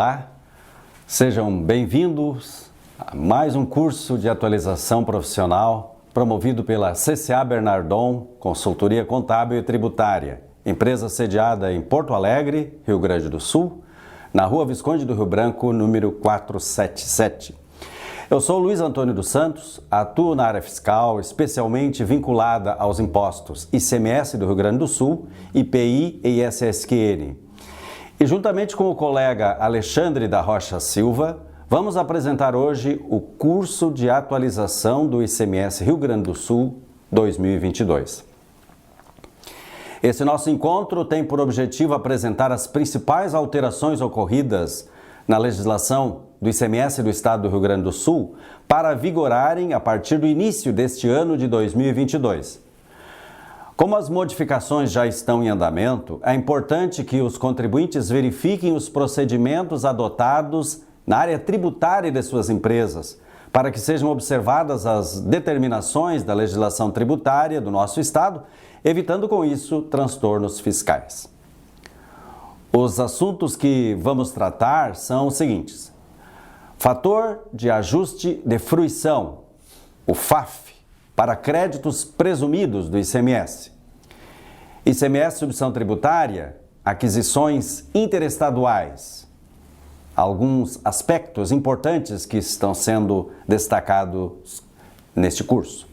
Olá, sejam bem-vindos a mais um curso de atualização profissional promovido pela CCA Bernardon, Consultoria Contábil e Tributária, empresa sediada em Porto Alegre, Rio Grande do Sul, na Rua Visconde do Rio Branco, número 477. Eu sou Luiz Antônio dos Santos, atuo na área fiscal, especialmente vinculada aos impostos ICMS do Rio Grande do Sul, IPI e ISSQN. E juntamente com o colega Alexandre da Rocha Silva, vamos apresentar hoje o curso de atualização do ICMS Rio Grande do Sul 2022. Esse nosso encontro tem por objetivo apresentar as principais alterações ocorridas na legislação do ICMS do Estado do Rio Grande do Sul para vigorarem a partir do início deste ano de 2022. Como as modificações já estão em andamento, é importante que os contribuintes verifiquem os procedimentos adotados na área tributária de suas empresas, para que sejam observadas as determinações da legislação tributária do nosso Estado, evitando com isso transtornos fiscais. Os assuntos que vamos tratar são os seguintes: fator de ajuste de fruição, o FAF, para créditos presumidos do ICMS. ICMS submissão tributária, aquisições interestaduais. Alguns aspectos importantes que estão sendo destacados neste curso.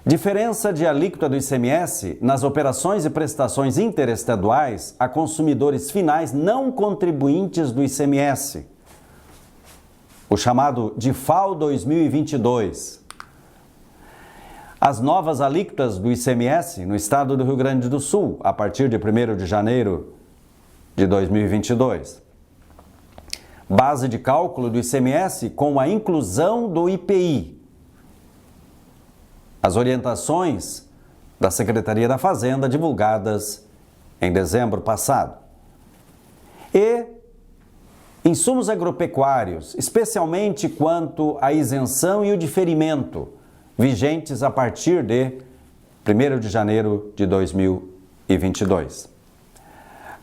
Diferença de alíquota do ICMS nas operações e prestações interestaduais a consumidores finais não contribuintes do ICMS. O chamado DIFAL 2022. As novas alíquotas do ICMS no estado do Rio Grande do Sul, a partir de 1º de janeiro de 2022. Base de cálculo do ICMS com a inclusão do IPI. As orientações da Secretaria da Fazenda divulgadas em dezembro passado. E insumos agropecuários, especialmente quanto à isenção e o diferimento, vigentes a partir de 1º de janeiro de 2022.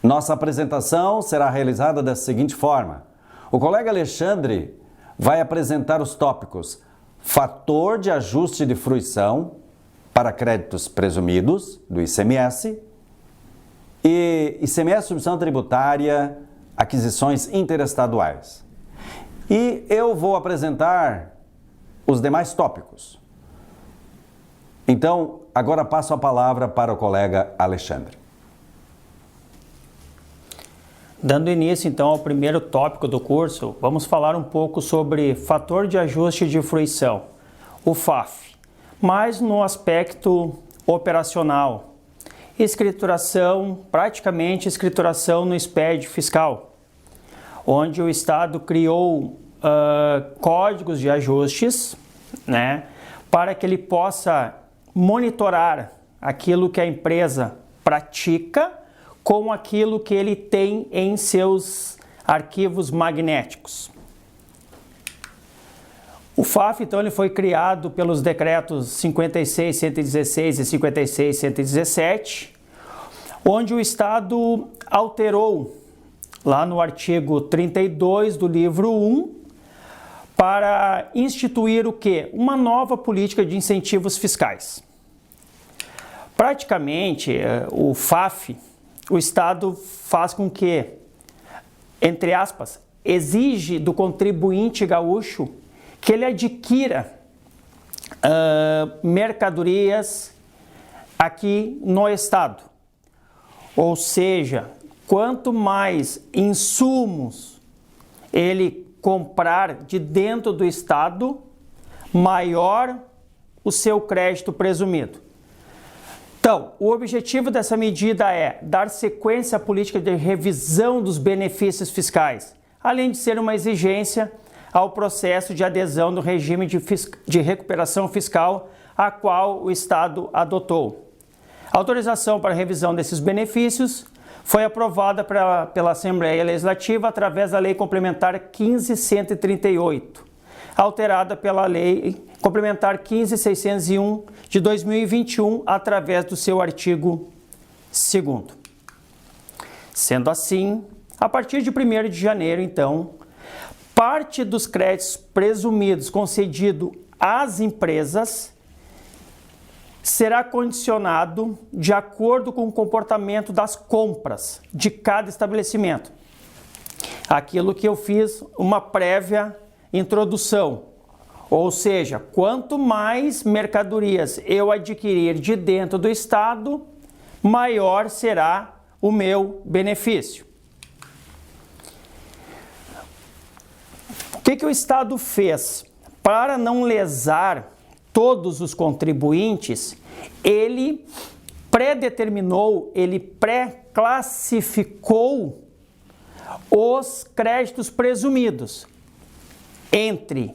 Nossa apresentação será realizada da seguinte forma: o colega Alexandre vai apresentar os tópicos fator de ajuste de fruição para créditos presumidos do ICMS e ICMS submissão tributária, aquisições interestaduais. E eu vou apresentar os demais tópicos. Então, agora passo a palavra para o colega Alexandre. Dando início, então, ao primeiro tópico do curso, vamos falar um pouco sobre fator de ajuste de fruição, o FAF, mas no aspecto operacional. Escrituração, praticamente escrituração no SPED fiscal, onde o Estado criou códigos de ajustes, né, para que ele possa monitorar aquilo que a empresa pratica com aquilo que ele tem em seus arquivos magnéticos. O FAF, então, ele foi criado pelos decretos 56.116 e 56.117, onde o Estado alterou lá no artigo 32 do livro 1 para instituir o quê? Uma nova política de incentivos fiscais. Praticamente, o FAF, o Estado faz com que, entre aspas, exige do contribuinte gaúcho que ele adquira mercadorias aqui no Estado. Ou seja, quanto mais insumos ele comprar de dentro do Estado, maior o seu crédito presumido. Então, o objetivo dessa medida é dar sequência à política de revisão dos benefícios fiscais, além de ser uma exigência ao processo de adesão do regime de recuperação fiscal a qual o Estado adotou. A autorização para revisão desses benefícios foi aprovada pela Assembleia Legislativa através da Lei Complementar 15.138, alterada pela Lei Complementar 15.601 de 2021, através do seu artigo 2º. Sendo assim, A partir de 1º de janeiro, então, parte dos créditos presumidos concedido às empresas será condicionado de acordo com o comportamento das compras de cada estabelecimento. Aquilo que eu fiz uma prévia introdução, ou seja, quanto mais mercadorias eu adquirir de dentro do estado, maior será o meu benefício. O que o estado fez? Para não lesar todos os contribuintes, ele pré-determinou, ele pré-classificou os créditos presumidos entre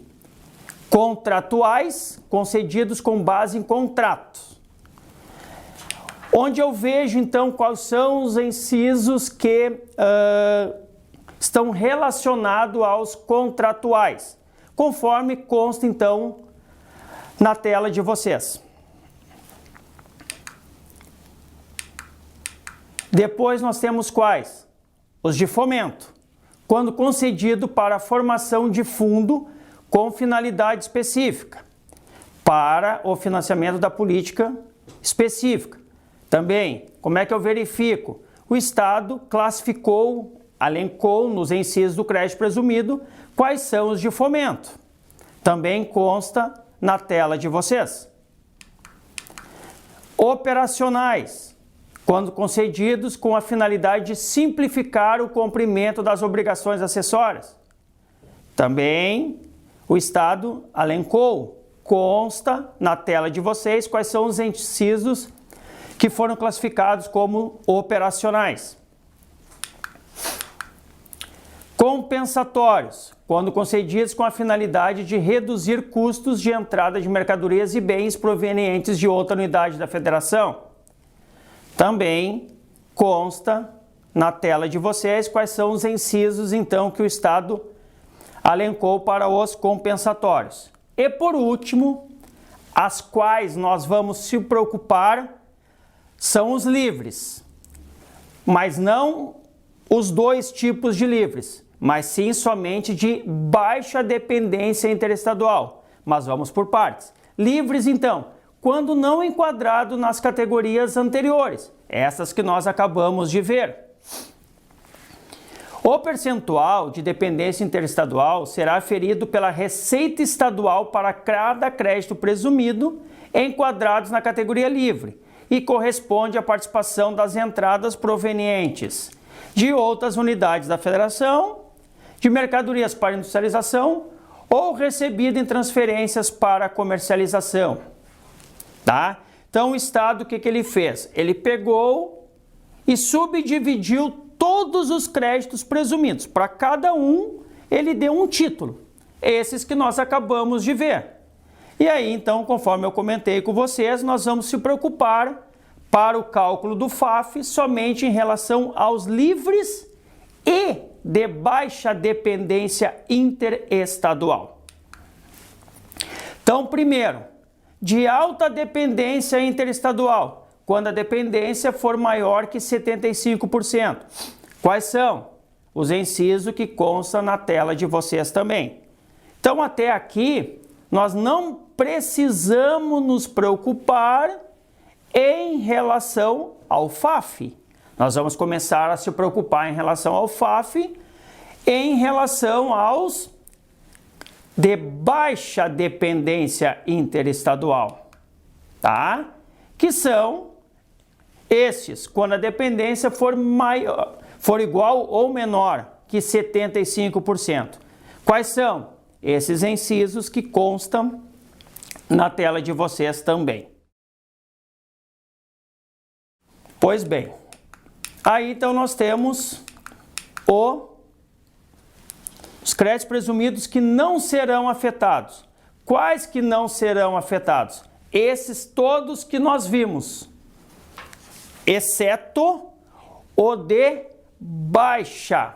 contratuais concedidos com base em contratos. Onde eu vejo então quais são os incisos que estão relacionados aos contratuais, conforme consta então na tela de vocês. Depois nós temos quais? Os de fomento, quando concedido para a formação de fundo com finalidade específica, para o financiamento da política específica. Também, como é que eu verifico? O Estado classificou, elencou nos incisos do crédito presumido quais são os de fomento. Também consta na tela de vocês. Operacionais, quando concedidos com a finalidade de simplificar o cumprimento das obrigações acessórias. Também o Estado elencou, consta na tela de vocês quais são os incisos que foram classificados como operacionais. Compensatórios, quando concedidos com a finalidade de reduzir custos de entrada de mercadorias e bens provenientes de outra unidade da federação. Também consta na tela de vocês quais são os incisos, então, que o Estado elencou para os compensatórios. E, por último, as quais nós vamos se preocupar são os livres, mas não os dois tipos de livres, mas sim somente de baixa dependência interestadual. Mas vamos por partes. Livres, então, quando não enquadrado nas categorias anteriores, essas que nós acabamos de ver. O percentual de dependência interestadual será aferido pela Receita Estadual para cada crédito presumido enquadrados na categoria livre e corresponde à participação das entradas provenientes de outras unidades da federação, de mercadorias para industrialização ou recebida em transferências para comercialização. Tá? Então o Estado, o que ele fez? Ele pegou e subdividiu todos os créditos presumidos. Para cada um, ele deu um título. Esses que nós acabamos de ver. E aí, então, conforme eu comentei com vocês, nós vamos se preocupar para o cálculo do FAF somente em relação aos livres e de baixa dependência interestadual. Então, primeiro, de alta dependência interestadual, quando a dependência for maior que 75%. Quais são? Os incisos que constam na tela de vocês também. Então, até aqui, nós não precisamos nos preocupar em relação ao FAF. Nós vamos começar a se preocupar em relação ao FAF, em relação aos de baixa dependência interestadual, tá? Que são estes, quando a dependência for igual ou menor que 75%. Quais são? Esses incisos que constam na tela de vocês também. Pois bem, aí então nós temos os créditos presumidos que não serão afetados. Quais que não serão afetados? Esses todos que nós vimos, exceto o de baixa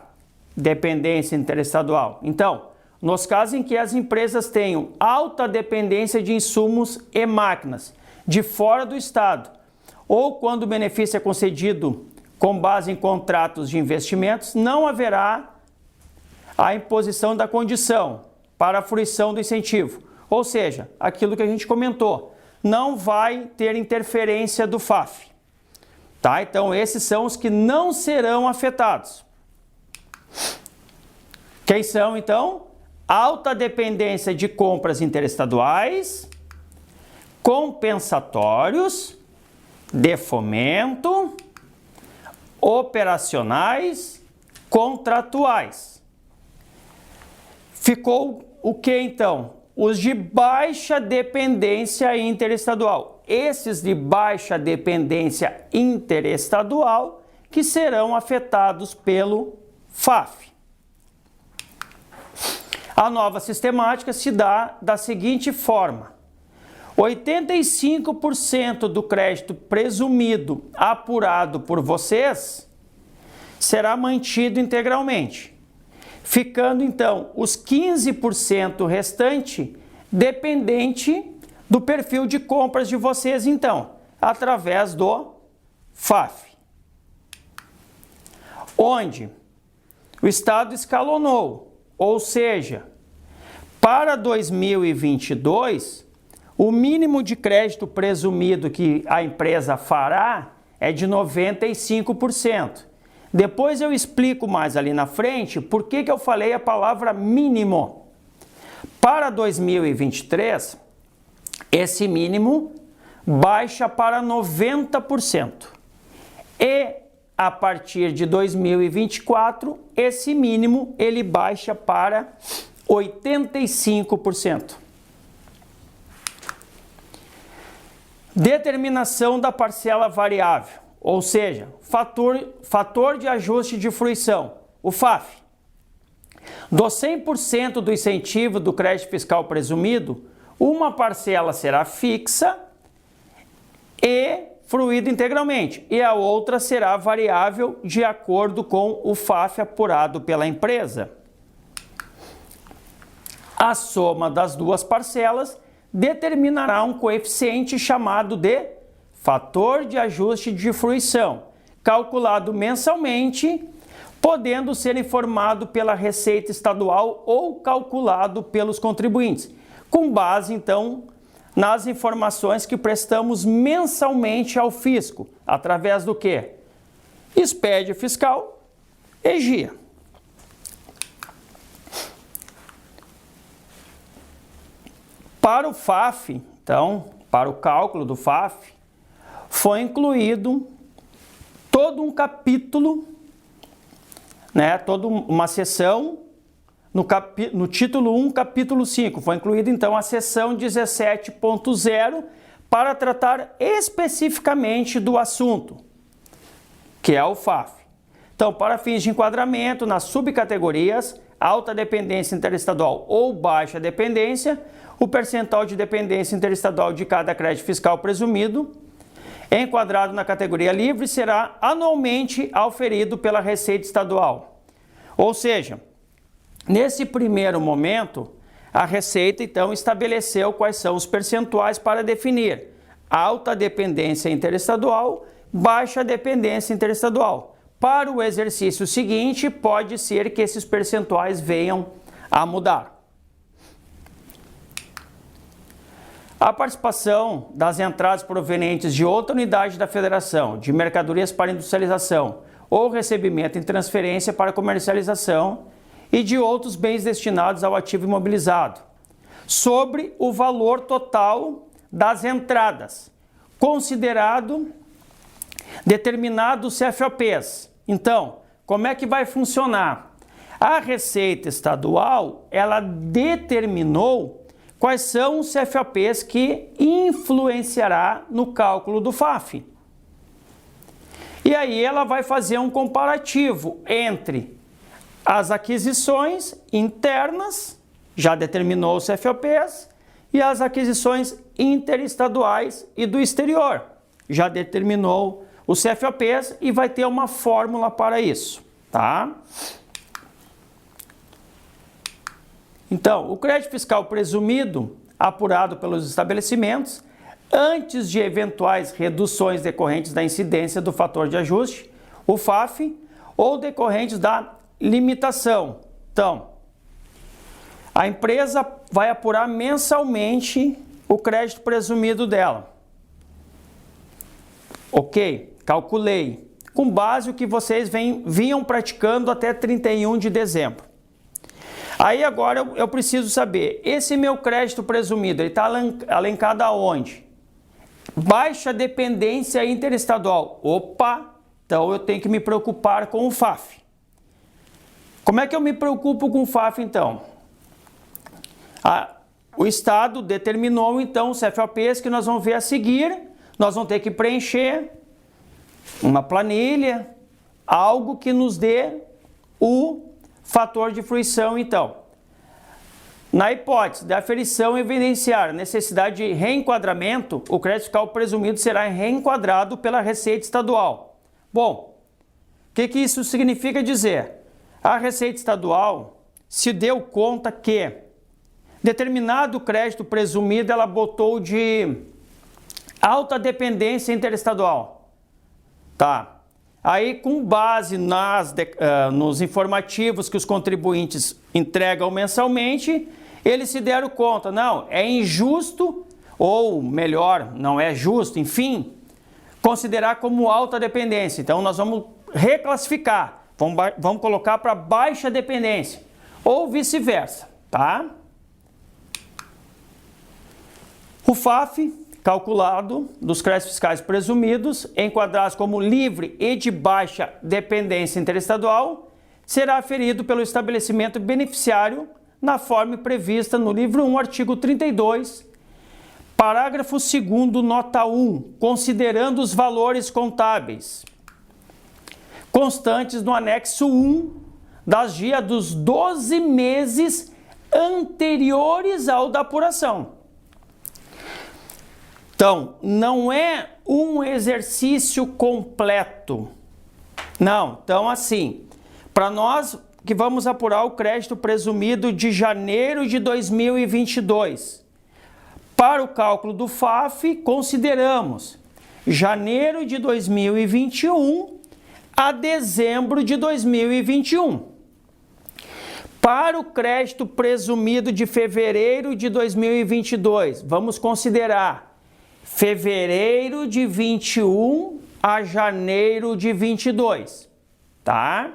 dependência interestadual. Então, nos casos em que as empresas tenham alta dependência de insumos e máquinas de fora do Estado, ou quando o benefício é concedido com base em contratos de investimentos, não haverá a imposição da condição para a fruição do incentivo. Ou seja, aquilo que a gente comentou, não vai ter interferência do FAF. Tá? Então, esses são os que não serão afetados. Quem são, então? Alta dependência de compras interestaduais, compensatórios, de fomento, operacionais, contratuais. Ficou o que, então? Os de baixa dependência interestadual. Esses de baixa dependência interestadual que serão afetados pelo FAF. A nova sistemática se dá da seguinte forma: 85% do crédito presumido apurado por vocês será mantido integralmente, ficando então os 15% restante dependente do perfil de compras de vocês, então, através do FAF. Onde o Estado escalonou, ou seja, para 2022, o mínimo de crédito presumido que a empresa fará é de 95%. Depois eu explico mais ali na frente por que eu falei a palavra mínimo. Para 2023, esse mínimo baixa para 90%. E a partir de 2024, esse mínimo ele baixa para 85%. Determinação da parcela variável, ou seja, fator de ajuste de fruição, o FAF. Dos 100% do incentivo do crédito fiscal presumido, uma parcela será fixa e fruída integralmente, e a outra será variável de acordo com o FAF apurado pela empresa. A soma das duas parcelas determinará um coeficiente chamado de fator de ajuste de fruição, calculado mensalmente, podendo ser informado pela Receita Estadual ou calculado pelos contribuintes, com base, então, nas informações que prestamos mensalmente ao fisco, através do quê? Expédio fiscal e GIA. Para o FAF, então, para o cálculo do FAF, foi incluído todo um capítulo, toda uma seção no título 1, capítulo 5. Foi incluída, então, a seção 17.0 para tratar especificamente do assunto, que é o FAF. Então, para fins de enquadramento, nas subcategorias, alta dependência interestadual ou baixa dependência, o percentual de dependência interestadual de cada crédito fiscal presumido, enquadrado na categoria livre, será anualmente auferido pela Receita Estadual. Ou seja, nesse primeiro momento, a Receita, então, estabeleceu quais são os percentuais para definir alta dependência interestadual, baixa dependência interestadual. Para o exercício seguinte, pode ser que esses percentuais venham a mudar. A participação das entradas provenientes de outra unidade da Federação, de mercadorias para industrialização ou recebimento em transferência para comercialização e de outros bens destinados ao ativo imobilizado, sobre o valor total das entradas, considerado determinados CFOPs. Então, como é que vai funcionar? A Receita Estadual, ela determinou quais são os CFOPs que influenciará no cálculo do FAF. E aí ela vai fazer um comparativo entre as aquisições internas, já determinou os CFOPs, e as aquisições interestaduais e do exterior, já determinou os CFOPs e vai ter uma fórmula para isso, tá? Então, o crédito fiscal presumido, apurado pelos estabelecimentos, antes de eventuais reduções decorrentes da incidência do fator de ajuste, o FAF, ou decorrentes da limitação. Então, a empresa vai apurar mensalmente o crédito presumido dela. Ok, calculei. Com base no que vocês vinham praticando até 31 de dezembro. Aí agora eu preciso saber, esse meu crédito presumido, ele está alencado aonde? Baixa dependência interestadual. Opa, então eu tenho que me preocupar com o FAF. Como é que eu me preocupo com o FAF então? O Estado determinou então os CFOPs que nós vamos ver a seguir, nós vamos ter que preencher uma planilha, algo que nos dê o fator de fruição então. Na hipótese da aferição evidenciar necessidade de reenquadramento, o crédito fiscal presumido será reenquadrado pela Receita Estadual. Bom, o que isso significa dizer? A Receita Estadual se deu conta que determinado crédito presumido ela botou de alta dependência interestadual. Tá. Aí, com base nos informativos que os contribuintes entregam mensalmente, eles se deram conta, não, é injusto, ou melhor, não é justo, enfim, considerar como alta dependência. Então, nós vamos reclassificar, vamos colocar para baixa dependência, ou vice-versa, tá? O FAF, calculado dos créditos fiscais presumidos, enquadrados como livre e de baixa dependência interestadual, será aferido pelo estabelecimento beneficiário na forma prevista no livro 1, artigo 32, parágrafo 2º, nota 1, considerando os valores contábeis constantes no anexo 1 das GIA dos 12 meses anteriores ao da apuração. Então, não é um exercício completo. Não, então assim, para nós que vamos apurar o crédito presumido de janeiro de 2022, para o cálculo do FAF, consideramos janeiro de 2021 a dezembro de 2021. Para o crédito presumido de fevereiro de 2022, vamos considerar fevereiro de 21 a janeiro de 22, tá?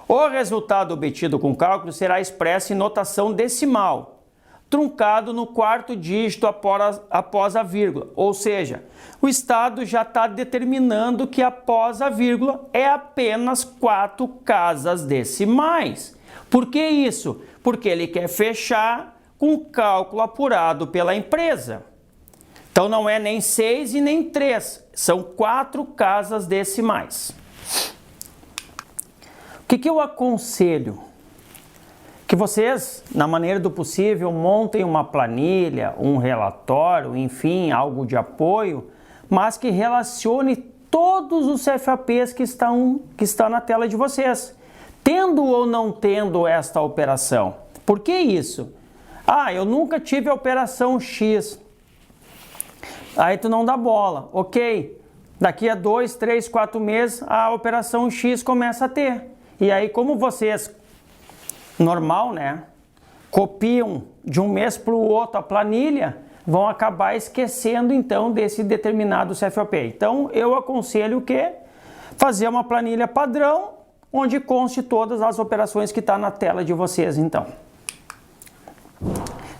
O resultado obtido com o cálculo será expresso em notação decimal, truncado no quarto dígito após a vírgula, ou seja, o Estado já está determinando que após a vírgula é apenas 4 casas decimais. Por que isso? Porque ele quer fechar com o cálculo apurado pela empresa. Então não é nem 6 e nem 3, são 4 casas decimais. O que eu aconselho? Que vocês, na maneira do possível, montem uma planilha, um relatório, enfim, algo de apoio, mas que relacione todos os CFAPs que estão na tela de vocês, tendo ou não tendo esta operação. Por que isso? Ah, eu nunca tive a operação X. Aí tu não dá bola, ok? Daqui a 2, 3, 4 meses a operação X começa a ter. E aí, como vocês, normal, né? Copiam de um mês para o outro a planilha, vão acabar esquecendo então desse determinado CFOP. Então eu aconselho que fazer uma planilha padrão, onde conste todas as operações que está na tela de vocês então.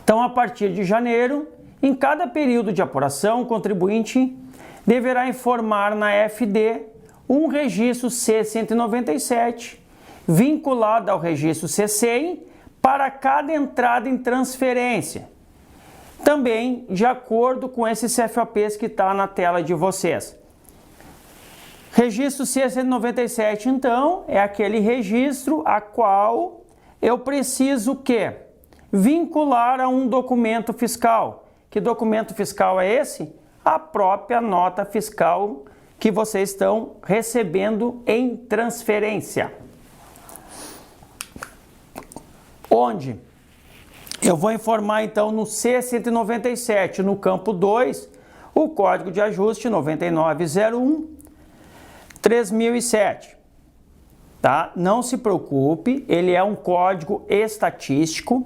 Então a partir de janeiro, em cada período de apuração, o contribuinte deverá informar na FD um registro C-197 vinculado ao registro C-100 para cada entrada em transferência. Também de acordo com esses CFOPs que está na tela de vocês. Registro C-197, então, é aquele registro a qual eu preciso vincular a um documento fiscal. Que documento fiscal é esse? A própria nota fiscal que vocês estão recebendo em transferência. Onde? Eu vou informar então no C-197, no campo 2, o código de ajuste 9901-3007. tá? Não se preocupe, ele é um código estatístico,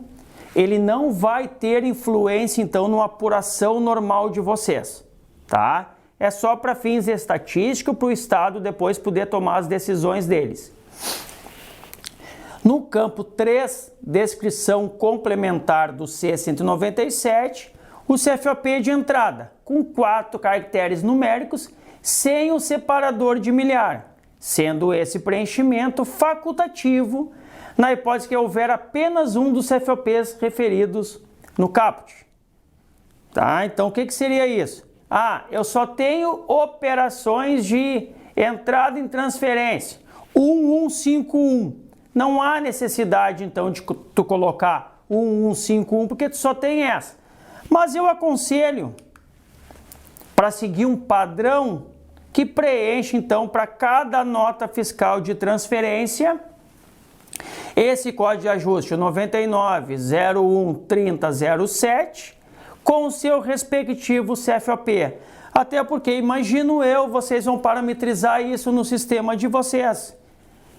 ele não vai ter influência então numa apuração normal de vocês, tá? É só para fins estatísticos, para o Estado depois poder tomar as decisões deles. No campo 3, descrição complementar do C197, o CFOP de entrada, com 4 caracteres numéricos, sem o separador de milhar, sendo esse preenchimento facultativo na hipótese que houver apenas um dos CFOPs referidos no caput. Tá? Então, o que seria isso? Eu só tenho operações de entrada em transferência, 1151. Não há necessidade, então, de tu colocar 1151, porque tu só tem essa. Mas eu aconselho para seguir um padrão que preenche, então, para cada nota fiscal de transferência, esse código de ajuste, o 99013007, com o seu respectivo CFOP. Até porque, imagino eu, vocês vão parametrizar isso no sistema de vocês.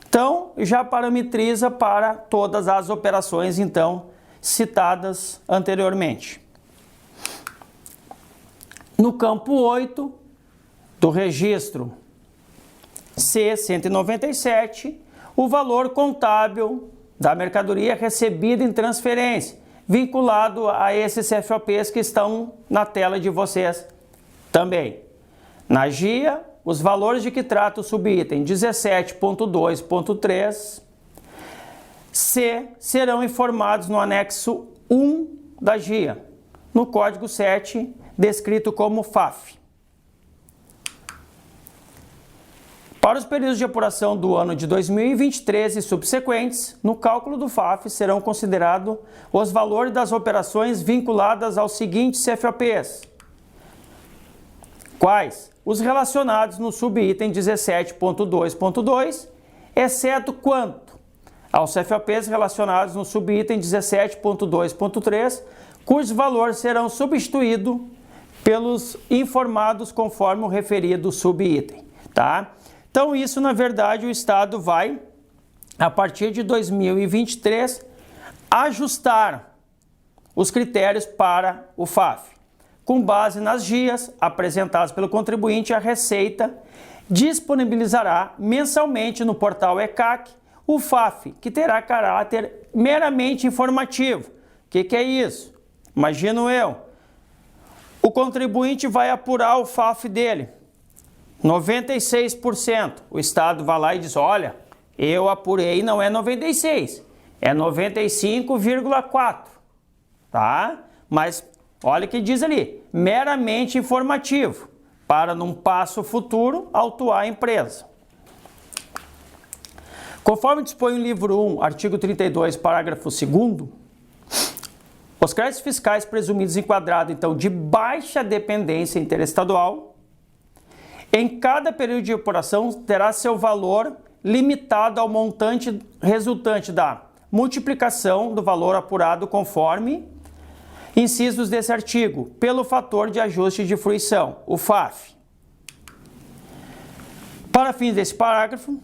Então, já parametriza para todas as operações, então, citadas anteriormente. No campo 8 do registro C197, o valor contábil da mercadoria recebida em transferência, vinculado a esses CFOPs que estão na tela de vocês também. Na GIA, os valores de que trata o subitem 17.2.3 C serão informados no anexo 1 da GIA, no código 7, descrito como FAF. Para os períodos de apuração do ano de 2023 e subsequentes, no cálculo do FAF serão considerados os valores das operações vinculadas aos seguintes CFOPs. Quais? Os relacionados no subitem 17.2.2, exceto quanto aos CFOPs relacionados no subitem 17.2.3, cujos valores serão substituídos pelos informados conforme o referido subitem, tá? Então, isso, na verdade, o Estado vai, a partir de 2023, ajustar os critérios para o FAF. Com base nas GIAs apresentadas pelo contribuinte, a Receita disponibilizará mensalmente no portal ECAC o FAF, que terá caráter meramente informativo. O que é isso? Imagino eu. O contribuinte vai apurar o FAF dele, 96%. O Estado vai lá e diz, olha, eu apurei, não é 96, é 95,4, tá? Mas olha o que diz ali, meramente informativo, para num passo futuro autuar a empresa. Conforme dispõe o livro 1, artigo 32, parágrafo 2º, os créditos fiscais presumidos enquadrados, então, de baixa dependência interestadual, em cada período de apuração terá seu valor limitado ao montante resultante da multiplicação do valor apurado conforme incisos desse artigo, pelo fator de ajuste de fruição, o FAF. Para fins desse parágrafo,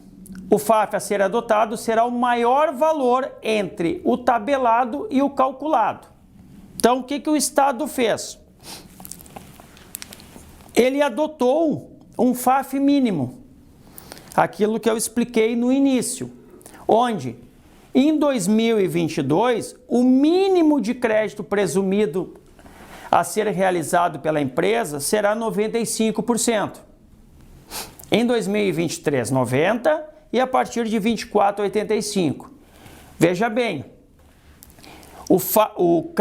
o FAF a ser adotado será o maior valor entre o tabelado e o calculado. Então, o que o Estado fez? Ele adotou um FAF mínimo, aquilo que eu expliquei no início, onde em 2022, o mínimo de crédito presumido a ser realizado pela empresa será 95%. Em 2023, 90% e a partir de 24, 85%. Veja bem, o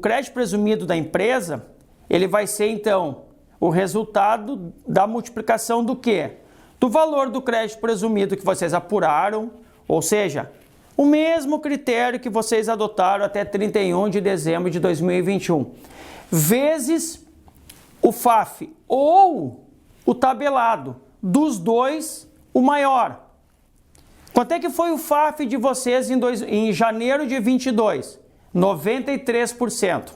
crédito presumido da empresa, ele vai ser então o resultado da multiplicação do quê? Do valor do crédito presumido que vocês apuraram, ou seja, o mesmo critério que vocês adotaram até 31 de dezembro de 2021, vezes o FAF ou o tabelado, dos dois, o maior. Quanto é que foi o FAF de vocês em janeiro de 22? 93%.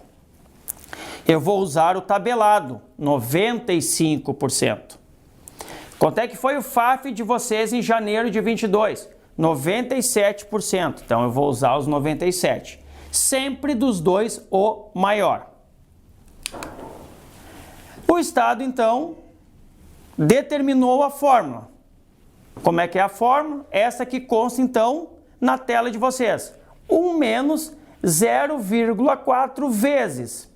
Eu vou usar o tabelado, 95%. Quanto é que foi o FAF de vocês em janeiro de 22? 97%. Então eu vou usar os 97%. Sempre dos dois o maior. O Estado, então, determinou a fórmula. Como é que é a fórmula? Essa que consta, então, na tela de vocês. 1 menos 0,4 vezes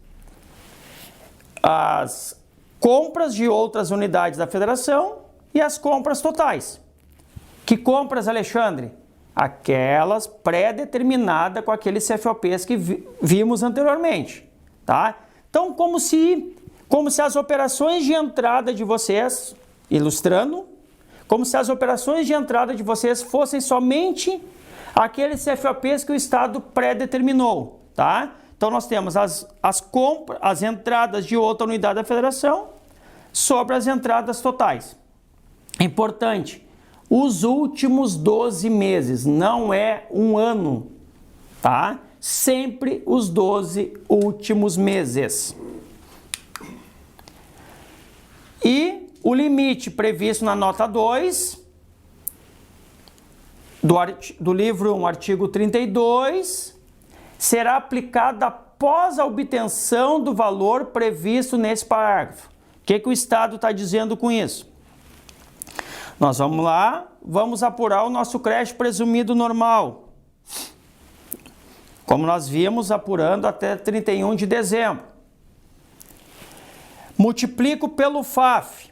as compras de outras unidades da federação e as compras totais. Que compras, Alexandre? Aquelas pré-determinadas com aqueles CFOPs que vimos anteriormente, tá? Então, como se as operações de entrada de vocês, ilustrando, como se as operações de entrada de vocês fossem somente aqueles CFOPs que o Estado pré-determinou, tá? Então, nós temos as entradas de outra unidade da federação sobre as entradas totais. Importante, os últimos 12 meses, não é um ano, tá? Sempre os 12 últimos meses. E o limite previsto na nota 2 do livro 1, artigo 32, será aplicado após a obtenção do valor previsto nesse parágrafo. O que o Estado está dizendo com isso? Nós vamos lá, vamos apurar o nosso crédito presumido normal. Como nós vimos, apurando até 31 de dezembro. Multiplico pelo FAF.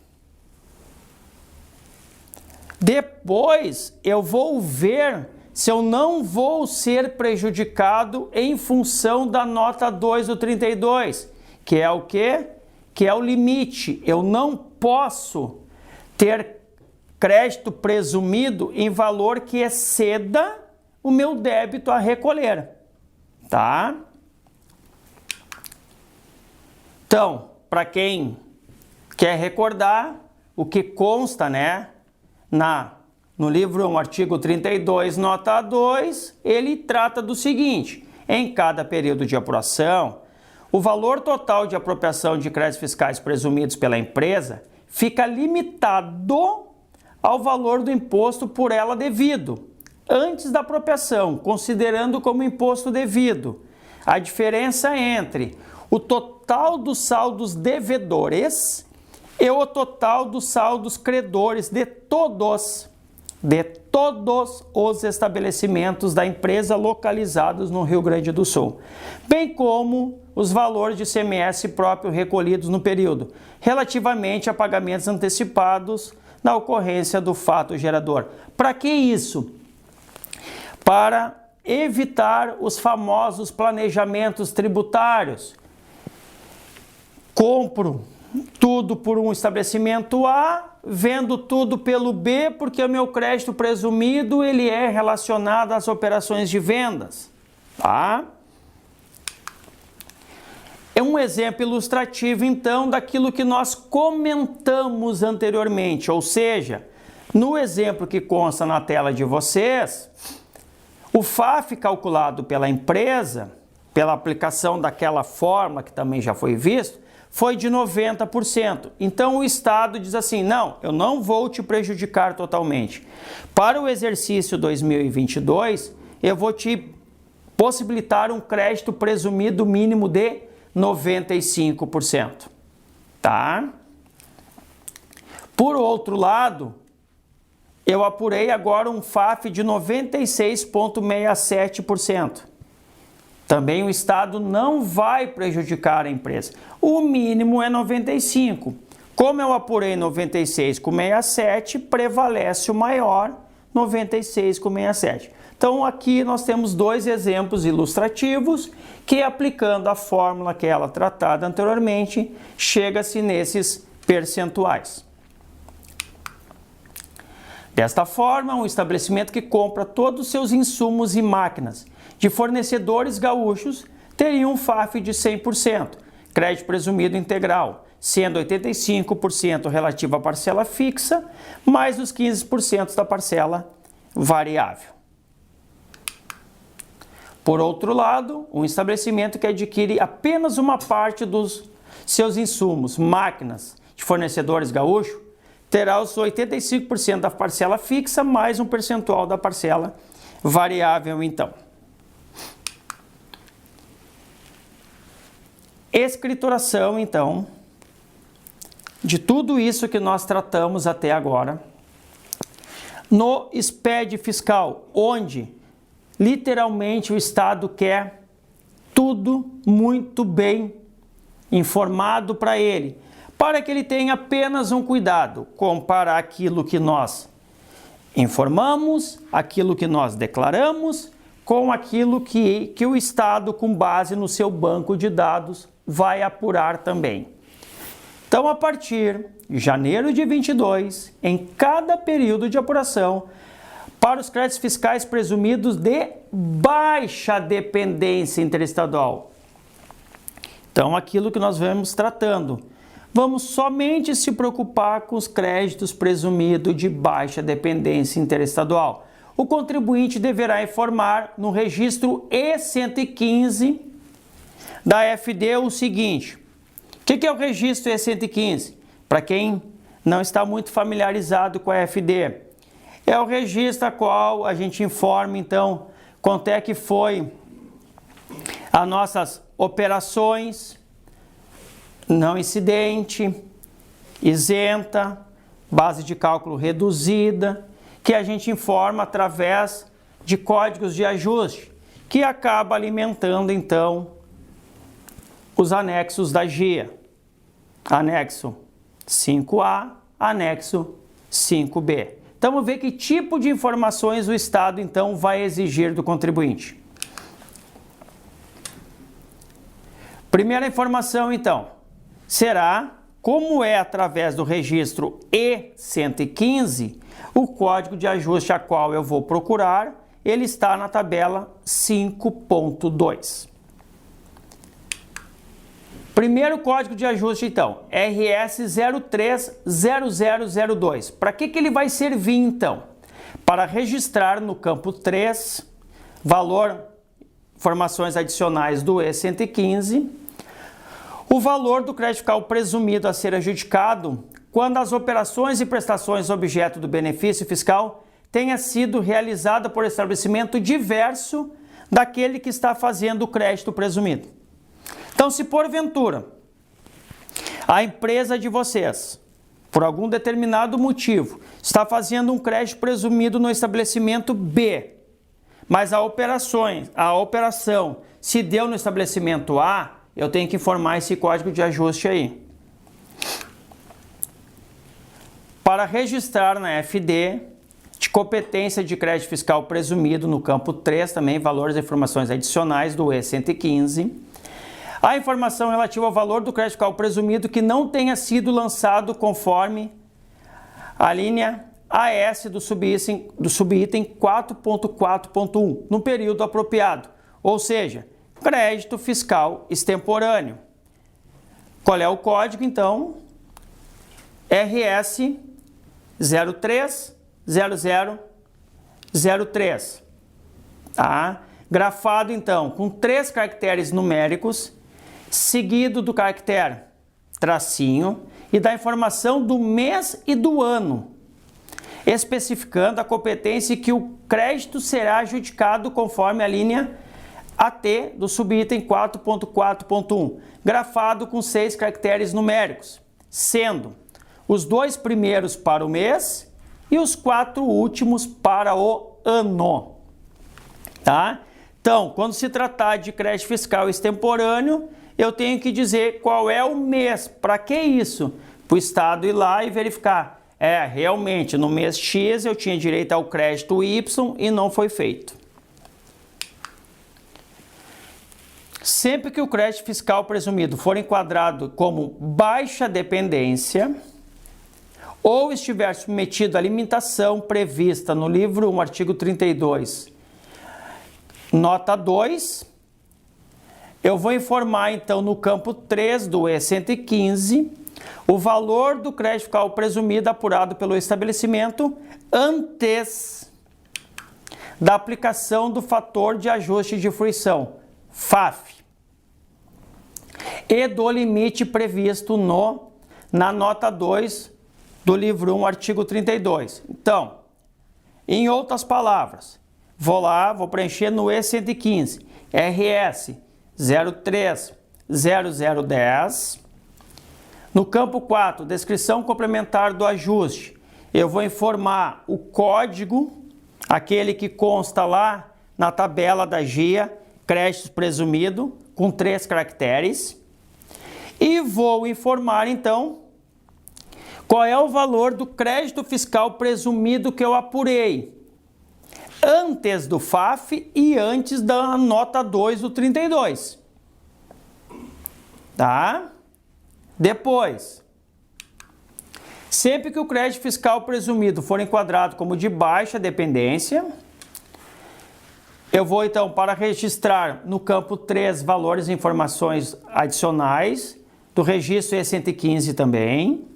Depois eu vou ver se eu não vou ser prejudicado em função da nota 2 do 32, que é o quê? Que é o limite. Eu não posso ter crédito presumido em valor que exceda o meu débito a recolher, tá? Então, para quem quer recordar, o que consta, né, no livro 1, artigo 32, nota 2, ele trata do seguinte: em cada período de apuração, o valor total de apropriação de créditos fiscais presumidos pela empresa fica limitado ao valor do imposto por ela devido, antes da apropriação, considerando como imposto devido a diferença entre o total dos saldos devedores e o total dos saldos credores de todos os estabelecimentos da empresa localizados no Rio Grande do Sul, bem como os valores de ICMS próprio recolhidos no período, relativamente a pagamentos antecipados na ocorrência do fato gerador. Para que isso? Para evitar os famosos planejamentos tributários. Compro tudo por um estabelecimento A, vendo tudo pelo B, porque o meu crédito presumido ele é relacionado às operações de vendas, tá? É um exemplo ilustrativo, então, daquilo que nós comentamos anteriormente, ou seja, no exemplo que consta na tela de vocês, o FAF calculado pela empresa, pela aplicação daquela fórmula que também já foi visto, foi de 90%. Então o Estado diz assim: não, eu não vou te prejudicar totalmente. Para o exercício 2022, eu vou te possibilitar um crédito presumido mínimo de 95%. Tá? Por outro lado, eu apurei agora um FAF de 96,67%. Também o Estado não vai prejudicar a empresa. O mínimo é 95%. Como eu apurei 96,67%, prevalece o maior, 96,67%. Então aqui nós temos dois exemplos ilustrativos que, aplicando a fórmula que ela tratada anteriormente, chega-se nesses percentuais. Desta forma, um estabelecimento que compra todos os seus insumos e máquinas de fornecedores gaúchos teria um FAF de 100%, crédito presumido integral, sendo 85% relativo à parcela fixa, mais os 15% da parcela variável. Por outro lado, um estabelecimento que adquire apenas uma parte dos seus insumos, máquinas de fornecedores gaúchos, terá os 85% da parcela fixa mais um percentual da parcela variável, então. Escrituração, então, de tudo isso que nós tratamos até agora, no SPED fiscal, onde literalmente o Estado quer tudo muito bem informado para ele, para que ele tenha apenas um cuidado, comparar aquilo que nós informamos, aquilo que nós declaramos, com aquilo que o Estado, com base no seu banco de dados, vai apurar também. Então, a partir de janeiro de 22, em cada período de apuração, para os créditos fiscais presumidos de baixa dependência interestadual. Então, aquilo que nós vamos tratando. Vamos somente se preocupar com os créditos presumidos de baixa dependência interestadual. O contribuinte deverá informar no registro E115 da FD o seguinte. O que é o registro E115? Para quem não está muito familiarizado com a FD, é o registro a qual a gente informa, então, quanto é que foi as nossas operações não incidente, isenta, base de cálculo reduzida, que a gente informa através de códigos de ajuste, que acaba alimentando, então, os anexos da GIA. Anexo 5A, anexo 5B. Então, vamos ver que tipo de informações o Estado, então, vai exigir do contribuinte. Primeira informação, então, será, como é através do registro E115, o código de ajuste a qual eu vou procurar, ele está na tabela 5.2. Primeiro código de ajuste, então, RS 030002. Para que ele vai servir, então? Para registrar no campo 3, valor, informações adicionais do E115, o valor do crédito fiscal presumido a ser adjudicado quando as operações e prestações objeto do benefício fiscal tenha sido realizada por estabelecimento diverso daquele que está fazendo o crédito presumido. Então, se porventura a empresa de vocês, por algum determinado motivo, está fazendo um crédito presumido no estabelecimento B, mas a operação se deu no estabelecimento A, eu tenho que informar esse código de ajuste aí. Para registrar na FD, de competência de crédito fiscal presumido no campo 3, também valores e informações adicionais do E115, a informação relativa ao valor do crédito fiscal presumido que não tenha sido lançado conforme a linha AS do subitem 4.4.1 no período apropriado, ou seja, crédito fiscal extemporâneo. Qual é o código, então? RS 030003. Tá? Grafado, então, com 3 caracteres numéricos, seguido do caractere tracinho e da informação do mês e do ano, especificando a competência que o crédito será adjudicado conforme a linha AT do subitem 4.4.1, grafado com 6 caracteres numéricos, sendo os 2 primeiros para o mês e os 4 últimos para o ano. Tá? Então, quando se tratar de crédito fiscal extemporâneo, eu tenho que dizer qual é o mês. Para que isso? Para o Estado ir lá e verificar. Realmente, no mês X eu tinha direito ao crédito Y e não foi feito. Sempre que o crédito fiscal presumido for enquadrado como baixa dependência ou estiver submetido à limitação prevista no livro 1, artigo 32, nota 2, eu vou informar, então, no campo 3 do E115, o valor do crédito fiscal presumido apurado pelo estabelecimento antes da aplicação do fator de ajuste de fruição, FAF, e do limite previsto na nota 2 do livro 1, artigo 32. Então, em outras palavras, vou lá, vou preencher no E115, RS 030010. No campo 4, descrição complementar do ajuste, eu vou informar o código, aquele que consta lá na tabela da GIA, crédito presumido, com 3 caracteres. E vou informar, então, qual é o valor do crédito fiscal presumido que eu apurei, antes do FAF e antes da nota 2 do 32. Tá? Depois, sempre que o crédito fiscal presumido for enquadrado como de baixa dependência, eu vou então para registrar no campo 3 valores e informações adicionais, do registro E115 também,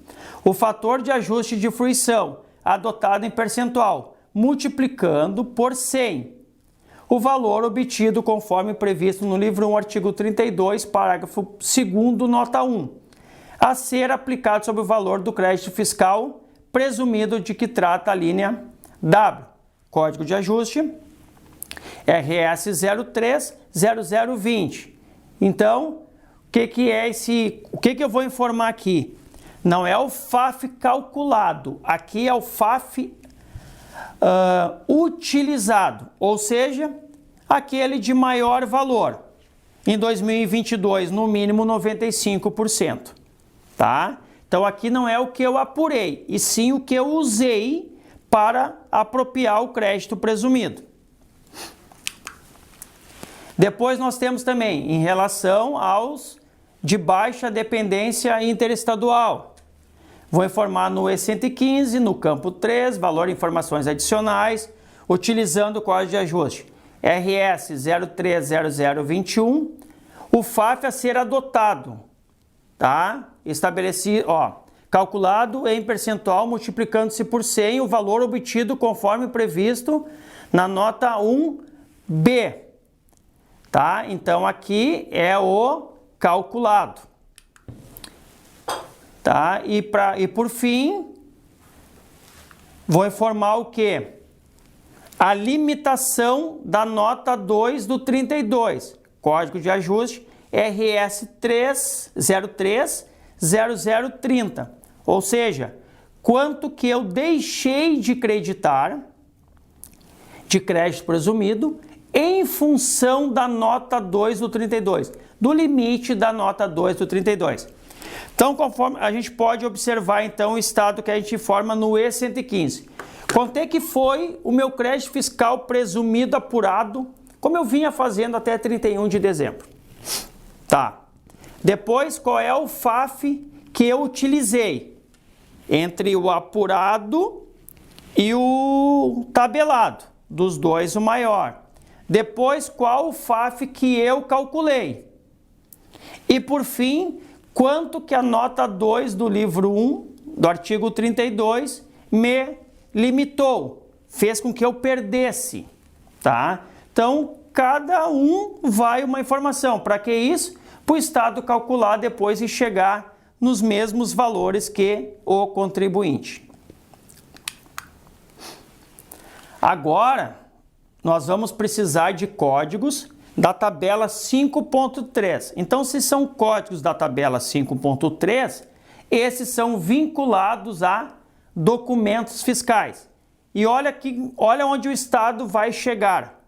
o fator de ajuste de fruição adotado em percentual, multiplicando por 100 o valor obtido conforme previsto no livro 1, artigo 32, parágrafo 2º, nota 1, a ser aplicado sobre o valor do crédito fiscal presumido de que trata a linha W. Código de ajuste RS 030020. Então, o que eu vou informar aqui? Não é o FAF calculado, aqui é o FAF utilizado, ou seja, aquele de maior valor. Em 2022, no mínimo 95%. Tá? Então aqui não é o que eu apurei, e sim o que eu usei para apropriar o crédito presumido. Depois nós temos também em relação aos de baixa dependência interestadual. Vou informar no E115, no campo 3, valor e informações adicionais, utilizando o código de ajuste RS 030021, o FAF a ser adotado, tá? Estabelecido, calculado em percentual, multiplicando-se por 100 o valor obtido conforme previsto na nota 1B, tá? Então aqui é o calculado, tá? E por fim, vou informar o que? A limitação da nota 2 do 32, código de ajuste RS 3030030, ou seja, quanto que eu deixei de creditar de crédito presumido em função da nota 2 do 32, do limite da nota 2 do 32. Então, conforme a gente pode observar então o estado que a gente informa no E115. Quanto é que foi o meu crédito fiscal presumido apurado, como eu vinha fazendo até 31 de dezembro. Tá. Depois, qual é o FAF que eu utilizei entre o apurado e o tabelado, dos dois o maior. Depois, qual o FAF que eu calculei. E por fim, quanto que a nota 2 do livro 1, do artigo 32, me limitou, fez com que eu perdesse, tá? Então, cada um vai uma informação. Para que isso? Para o Estado calcular depois e chegar nos mesmos valores que o contribuinte. Agora, nós vamos precisar de códigos da tabela 5.3. Então, se são códigos da tabela 5.3, esses são vinculados a documentos fiscais. E olha onde o Estado vai chegar.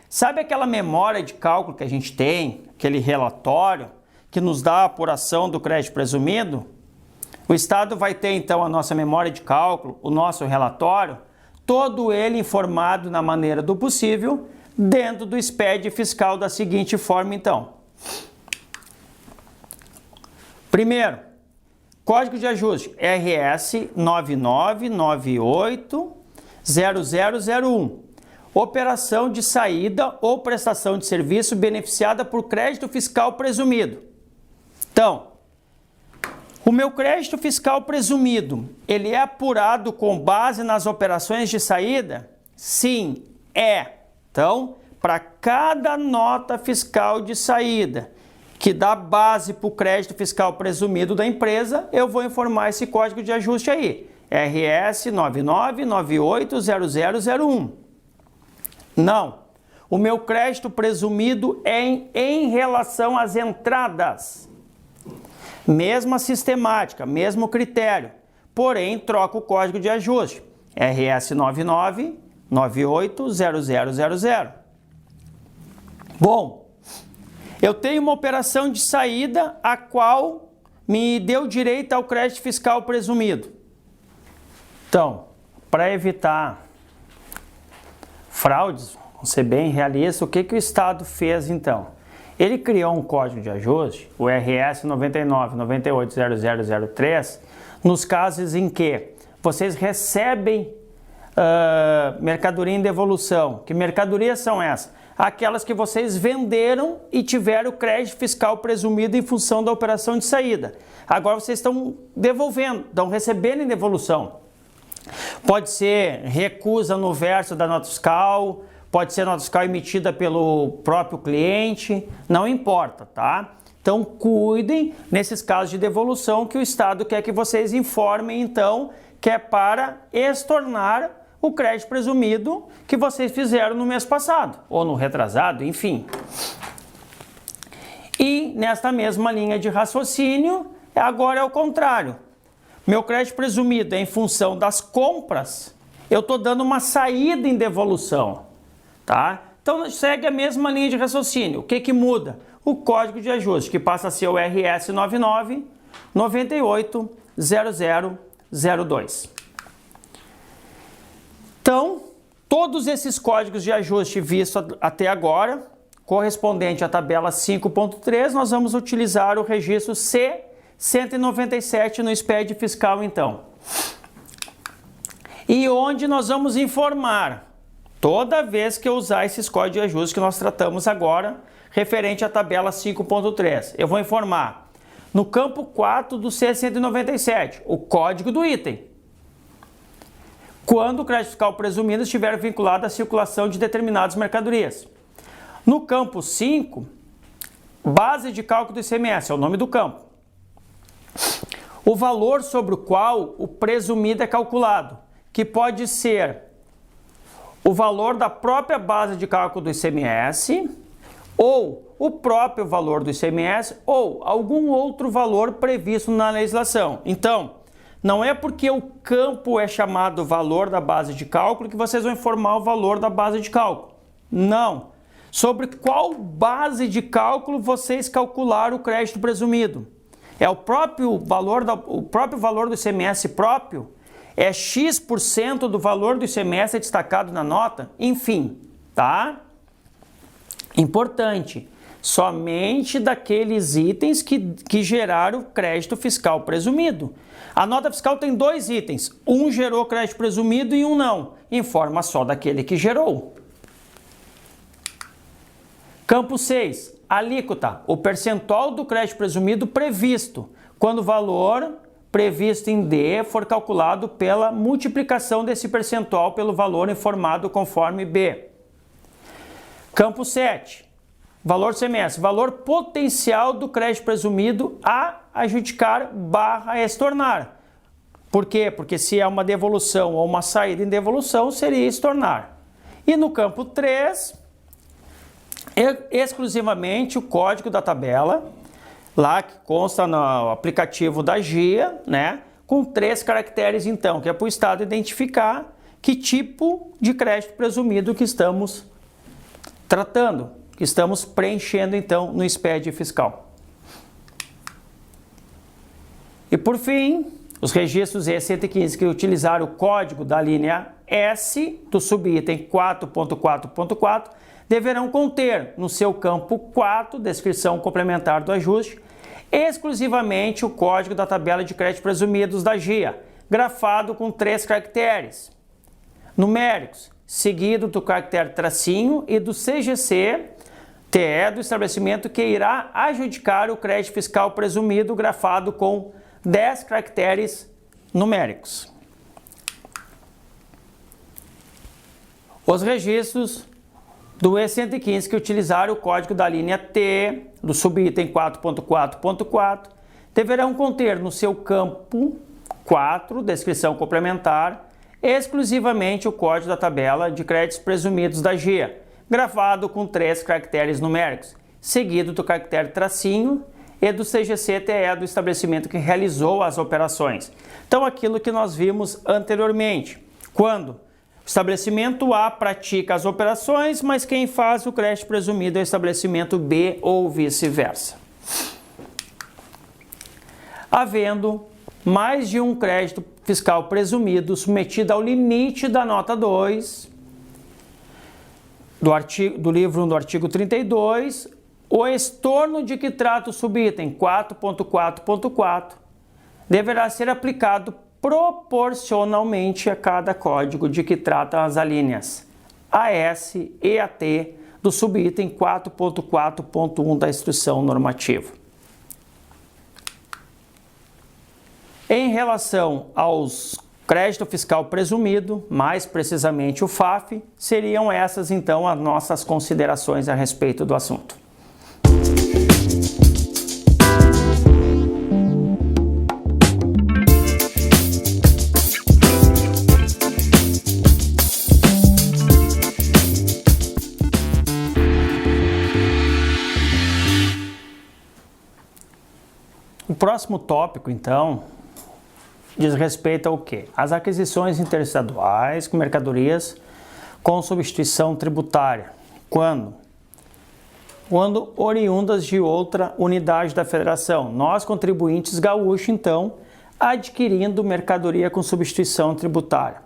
Sabe aquela memória de cálculo que a gente tem, aquele relatório que nos dá a apuração do crédito presumido? O Estado vai ter então a nossa memória de cálculo, o nosso relatório, todo ele informado na maneira do possível, dentro do SPED fiscal da seguinte forma então. Primeiro, código de ajuste RS 99980001. Operação de saída ou prestação de serviço beneficiada por crédito fiscal presumido. Então, o meu crédito fiscal presumido, ele é apurado com base nas operações de saída? Sim, é. Então, para cada nota fiscal de saída que dá base para o crédito fiscal presumido da empresa, eu vou informar esse código de ajuste aí. RS 99980001. Não. O meu crédito presumido é em relação às entradas. Mesma sistemática, mesmo critério. Porém, troca o código de ajuste. RS 99980000. Bom, eu tenho uma operação de saída a qual me deu direito ao crédito fiscal presumido. Então, para evitar fraudes, vamos ser bem realistas, o que o Estado fez então? Ele criou um código de ajuste, o RS 99980003, nos casos em que vocês recebem mercadoria em devolução. Que mercadorias são essas? Aquelas que vocês venderam e tiveram crédito fiscal presumido em função da operação de saída. Agora vocês estão devolvendo, estão recebendo em devolução. Pode ser recusa no verso da nota fiscal, pode ser nota fiscal emitida pelo próprio cliente, não importa, tá? Então cuidem nesses casos de devolução que o Estado quer que vocês informem, então, que é para estornar o crédito presumido que vocês fizeram no mês passado, ou no retrasado, enfim. E nesta mesma linha de raciocínio, agora é o contrário. Meu crédito presumido é em função das compras, eu estou dando uma saída em devolução, tá? Então segue a mesma linha de raciocínio. O que muda? O código de ajuste, que passa a ser o RS 99980002. Então, todos esses códigos de ajuste vistos até agora, correspondente à tabela 5.3, nós vamos utilizar o registro C197 no SPED fiscal, então. E onde nós vamos informar, toda vez que eu usar esses códigos de ajuste que nós tratamos agora, referente à tabela 5.3, eu vou informar no campo 4 do C197, o código do item, quando o crédito fiscal presumido estiver vinculado à circulação de determinadas mercadorias. No campo 5, base de cálculo do ICMS, é o nome do campo. O valor sobre o qual o presumido é calculado, que pode ser o valor da própria base de cálculo do ICMS, ou o próprio valor do ICMS, ou algum outro valor previsto na legislação. Então, não é porque o campo é chamado valor da base de cálculo que vocês vão informar o valor da base de cálculo. Não. Sobre qual base de cálculo vocês calcularam o crédito presumido. É o próprio valor do ICMS próprio? É X% do valor do ICMS destacado na nota? Enfim, tá? Importante. Somente daqueles itens que geraram crédito fiscal presumido. A nota fiscal tem dois itens. Um gerou crédito presumido e um não. Informa só daquele que gerou. Campo 6. Alíquota. O percentual do crédito presumido previsto, quando o valor previsto em D for calculado pela multiplicação desse percentual pelo valor informado conforme B. Campo 7. Valor CMS. Valor potencial do crédito presumido a adjudicar / estornar. Por quê? Porque se é uma devolução ou uma saída em devolução, seria estornar. E no campo 3, exclusivamente o código da tabela, lá que consta no aplicativo da GIA, né? Com 3 caracteres, então, que é para o Estado identificar que tipo de crédito presumido que estamos tratando, que estamos preenchendo, então, no SPED fiscal. E, por fim, os registros E115 que utilizaram o código da linha S do subitem 4.4.4 deverão conter no seu campo 4, descrição complementar do ajuste, exclusivamente o código da tabela de crédito presumidos da GIA, grafado com 3 caracteres numéricos, seguido do caractere tracinho e do CGC TE do estabelecimento que irá adjudicar o crédito fiscal presumido, grafado com 10 caracteres numéricos. Os registros do E115 que utilizaram o código da linha T do subitem 4.4.4 deverão conter no seu campo 4, descrição complementar, exclusivamente o código da tabela de créditos presumidos da GIA, gravado com 3 caracteres numéricos, seguido do caractere tracinho e do CGC-TE do estabelecimento que realizou as operações. Então, aquilo que nós vimos anteriormente, quando o estabelecimento A pratica as operações, mas quem faz o crédito presumido é o estabelecimento B ou vice-versa. Havendo mais de um crédito fiscal presumido submetido ao limite da nota 2 do livro 1 do artigo 32, o estorno de que trata o subitem 4.4.4 deverá ser aplicado proporcionalmente a cada código de que tratam as alíneas AS e AT do subitem 4.4.1 da instrução normativa. Em relação aos crédito fiscal presumido, mais precisamente o FAF, seriam essas então as nossas considerações a respeito do assunto. O próximo tópico, então, diz respeito ao quê? As aquisições interestaduais com mercadorias com substituição tributária. Quando? Quando oriundas de outra unidade da federação. Nós, contribuintes gaúchos, então, adquirindo mercadoria com substituição tributária.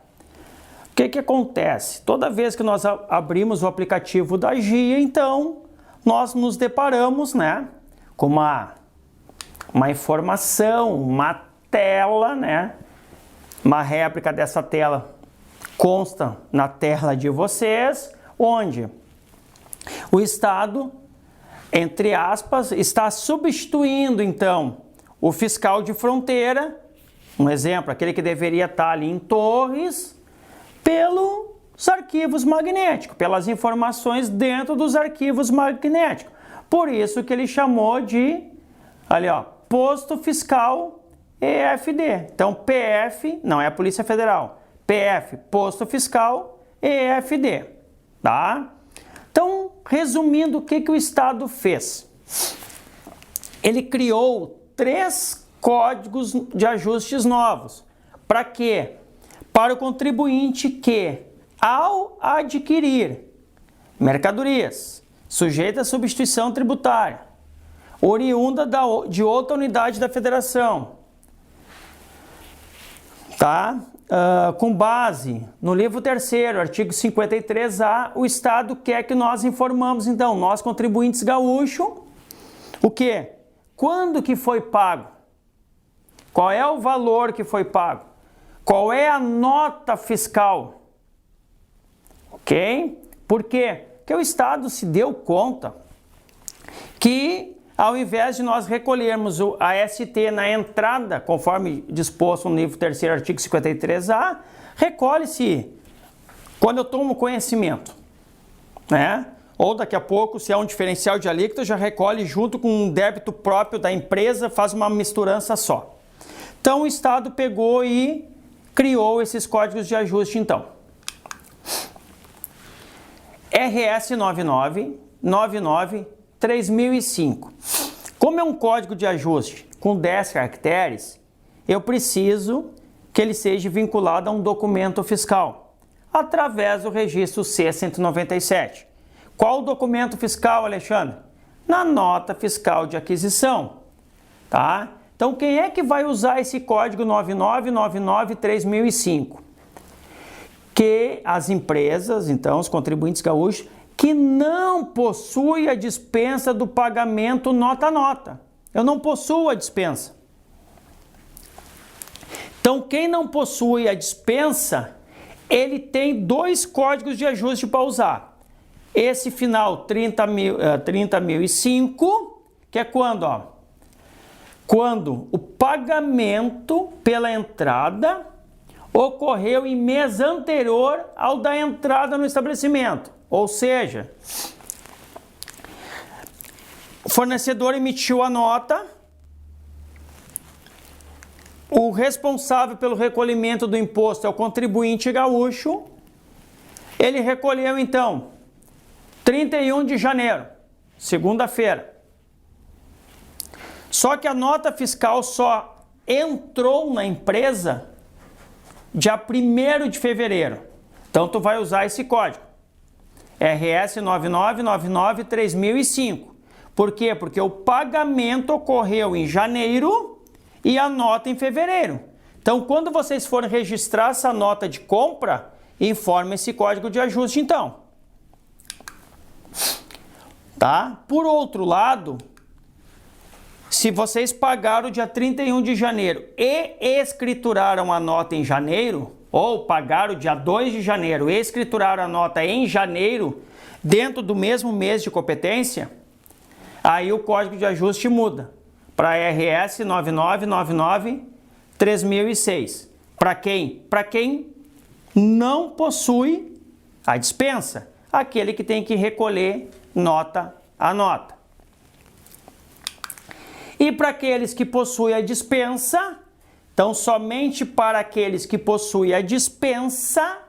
O que acontece? Toda vez que nós abrimos o aplicativo da GIA, então, nós nos deparamos, né, com uma informação, uma tela, né? Uma réplica dessa tela consta na tela de vocês, onde o Estado, entre aspas, está substituindo, então, o fiscal de fronteira, um exemplo, aquele que deveria estar ali em Torres, pelos arquivos magnéticos, pelas informações dentro dos arquivos magnéticos. Por isso que ele chamou de, ali ó, Posto Fiscal EFD. Então, PF, não é a Polícia Federal, PF, Posto Fiscal EFD, tá? Então, resumindo, o que o Estado fez? Ele criou 3 códigos de ajustes novos. Para quê? Para o contribuinte que, ao adquirir mercadorias sujeitas à substituição tributária, oriunda de outra unidade da federação, tá? Com base no livro 3º, artigo 53A, o Estado quer que nós informamos, então, nós contribuintes gaúchos, o quê? Quando que foi pago? Qual é o valor que foi pago? Qual é a nota fiscal? Ok? Por quê? Porque o Estado se deu conta que, ao invés de nós recolhermos a ST na entrada, conforme disposto no livro 3º, artigo 53A, recolhe-se quando eu tomo conhecimento, né? Ou daqui a pouco, se é um diferencial de alíquota, já recolhe junto com um débito próprio da empresa, faz uma misturança só. Então, o Estado pegou e criou esses códigos de ajuste, então. RS 9999-3005. Como é um código de ajuste com 10 caracteres, eu preciso que ele seja vinculado a um documento fiscal, através do registro C-197. Qual o documento fiscal, Alexandre? Na nota fiscal de aquisição, tá? Então, quem é que vai usar esse código 9999-3005? Que as empresas, então, os contribuintes gaúchos, que não possuem a dispensa do pagamento nota a nota. Eu não possuo a dispensa. Então, quem não possui a dispensa, ele tem 2 códigos de ajuste para usar. Esse final 30.005, que é quando, ó, quando o pagamento pela entrada ocorreu em mês anterior ao da entrada no estabelecimento. Ou seja, o fornecedor emitiu a nota o responsável pelo recolhimento do imposto é o contribuinte gaúcho. Ele recolheu, então, 31 de janeiro, segunda-feira. Só que a nota fiscal só entrou na empresa dia 1º de fevereiro. Então, tu vai usar esse código. RS 9999-3005. Por quê? Porque o pagamento ocorreu em janeiro e a nota em fevereiro. Então, quando vocês forem registrar essa nota de compra, informe esse código de ajuste, então. Tá? Por outro lado, se vocês pagaram dia 31 de janeiro e escrituraram a nota em janeiro, ou pagaram dia 2 de janeiro e escrituraram a nota em janeiro, dentro do mesmo mês de competência, aí o código de ajuste muda para RS 9999-3006. Para quem? Para quem não possui a dispensa, aquele que tem que recolher nota a nota. E para aqueles que possuem a dispensa, então somente para aqueles que possuem a dispensa,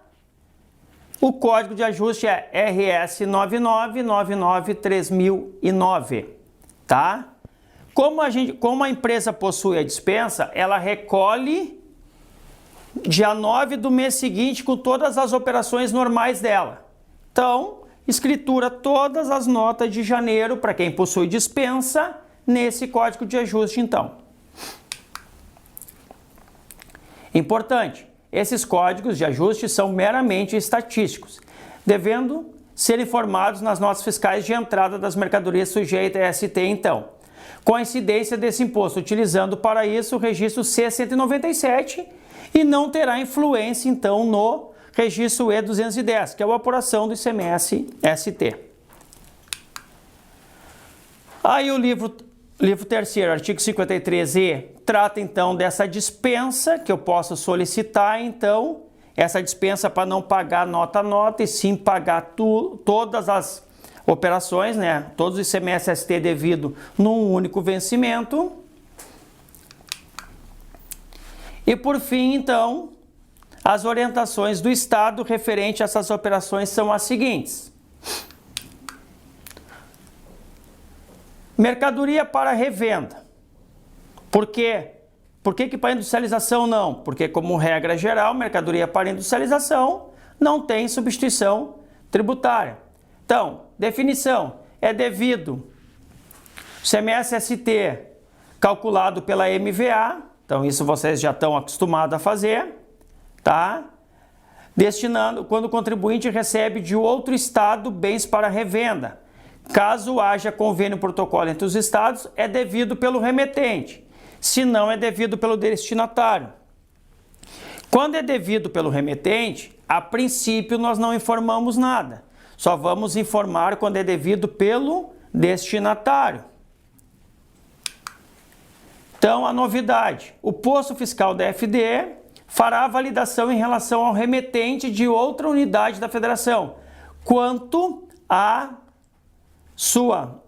o código de ajuste é RS 9999-3009, tá? Como a empresa possui a dispensa, ela recolhe dia 9 do mês seguinte com todas as operações normais dela. Então, escritura todas as notas de janeiro para quem possui dispensa nesse código de ajuste, então. Importante, esses códigos de ajuste são meramente estatísticos, devendo ser informados nas notas fiscais de entrada das mercadorias sujeitas a ST, então, com a incidência desse imposto, utilizando para isso o registro C197 e não terá influência, então, no registro E210, que é a apuração do ICMS ST. Aí o livro terceiro, artigo 53E, trata então dessa dispensa que eu posso solicitar, então, essa dispensa para não pagar nota a nota e sim pagar todas as operações, né? Todos os ICMS ST devido num único vencimento. E por fim, então, as orientações do Estado referente a essas operações são as seguintes. Mercadoria para revenda. Por quê? Por que para industrialização não? Porque, como regra geral, mercadoria para industrialização não tem substituição tributária. Então, definição, é devido ICMS ST calculado pela MVA, então isso vocês já estão acostumados a fazer, tá? Destinando, quando o contribuinte recebe de outro estado bens para revenda. Caso haja convênio protocolo entre os estados, é devido pelo remetente, se não é devido pelo destinatário. Quando é devido pelo remetente, a princípio nós não informamos nada, só vamos informar quando é devido pelo destinatário. Então, a novidade, o posto fiscal da FDE fará a validação em relação ao remetente de outra unidade da federação, quanto à sua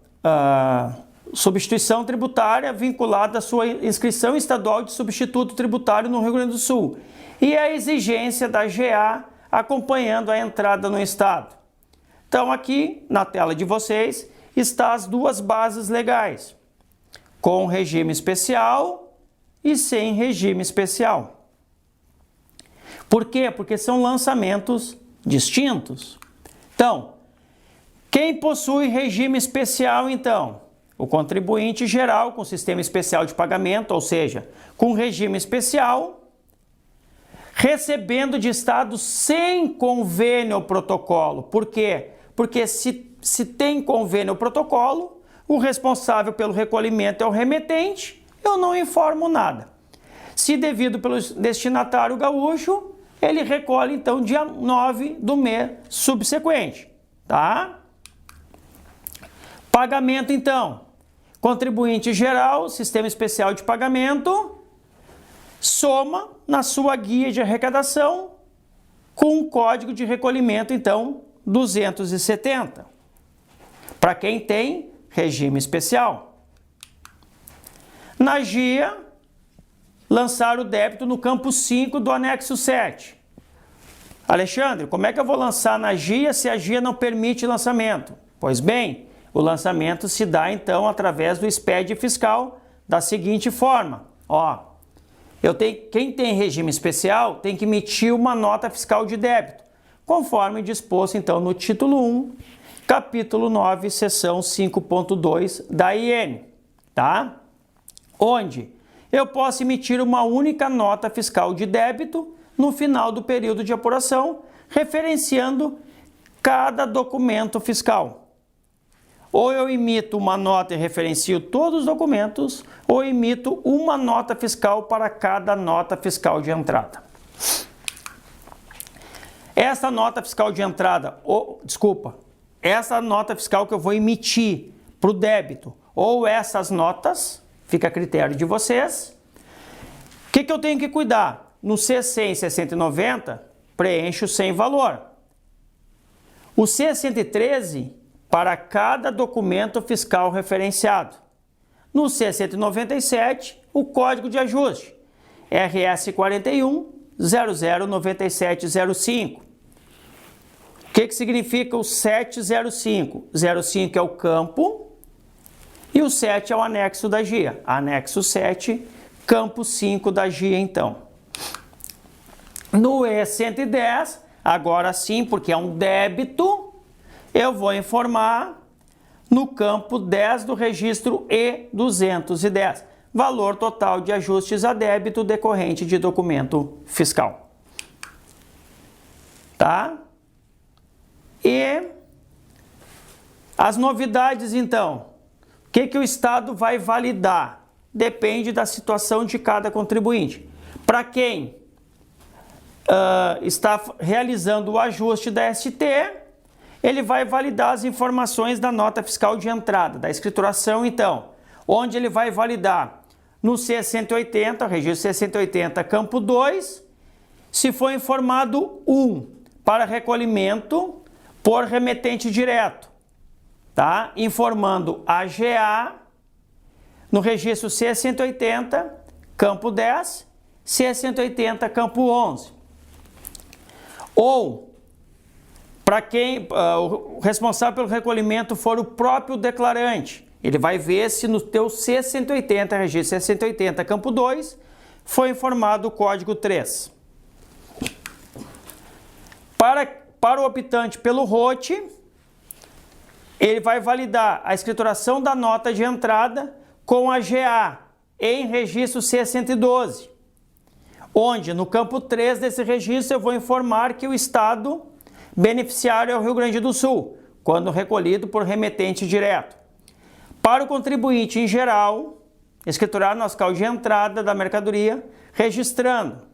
substituição tributária vinculada à sua inscrição estadual de substituto tributário no Rio Grande do Sul e a exigência da GA acompanhando a entrada no estado. Então, aqui na tela de vocês estão as duas bases legais, com regime especial e sem regime especial. Por quê? Porque são lançamentos distintos. Então, quem possui regime especial, então? O contribuinte geral com sistema especial de pagamento, ou seja, com regime especial, recebendo de estado sem convênio ou protocolo. Por quê? Porque se tem convênio ou protocolo, o responsável pelo recolhimento é o remetente, eu não informo nada. Se devido pelo destinatário gaúcho, ele recolhe então dia 9 do mês subsequente, tá? Pagamento então, contribuinte geral, sistema especial de pagamento, soma na sua guia de arrecadação com um código de recolhimento então 270, para quem tem regime especial. Na guia, lançar o débito no campo 5 do anexo 7. Alexandre, como é que eu vou lançar na GIA se a GIA não permite lançamento? Pois bem, o lançamento se dá então através do SPED fiscal da seguinte forma. Quem tem regime especial tem que emitir uma nota fiscal de débito, conforme disposto então no título 1, capítulo 9, seção 5.2 da IN, tá? Onde eu posso emitir uma única nota fiscal de débito no final do período de apuração, referenciando cada documento fiscal. Ou eu emito uma nota e referencio todos os documentos, ou emito uma nota fiscal para cada nota fiscal de entrada. Essa nota fiscal de entrada, essa nota fiscal que eu vou emitir para o débito, ou essas notas, fica a critério de vocês. O que eu tenho que cuidar? No C100 e 190, preencho sem valor. O C113, para cada documento fiscal referenciado. No C197, o código de ajuste, RS 41 009705. O que significa o 705? 05 é o campo e o 7 é o anexo da GIA. Anexo 7, campo 5 da GIA, então. No E110, agora sim, porque é um débito, eu vou informar no campo 10 do registro E210, valor total de ajustes a débito decorrente de documento fiscal. Tá? E as novidades, então, o que o Estado vai validar? Depende da situação de cada contribuinte. Para quem está realizando o ajuste da ST, ele vai validar as informações da nota fiscal de entrada, da escrituração, então, onde ele vai validar no C180, registro C180, campo 2, se for informado 1 para recolhimento por remetente direto, tá? Informando a GA no registro C180, campo 10, C180, campo 11. Ou, para quem o responsável pelo recolhimento for o próprio declarante, ele vai ver se no teu C180, registro C180, campo 2, foi informado o código 3. Para o optante pelo ROT, ele vai validar a escrituração da nota de entrada com a GA em registro C112, onde no campo 3 desse registro eu vou informar que o Estado beneficiário é o Rio Grande do Sul, quando recolhido por remetente direto. Para o contribuinte em geral, escriturar no fiscal de entrada da mercadoria, registrando.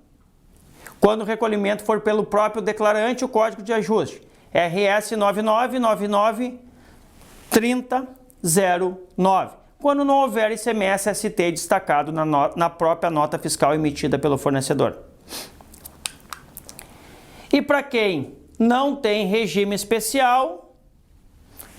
Quando o recolhimento for pelo próprio declarante, o código de ajuste, RS 99993009. Quando não houver ICMS ST destacado na própria nota fiscal emitida pelo fornecedor. E para quem não tem regime especial,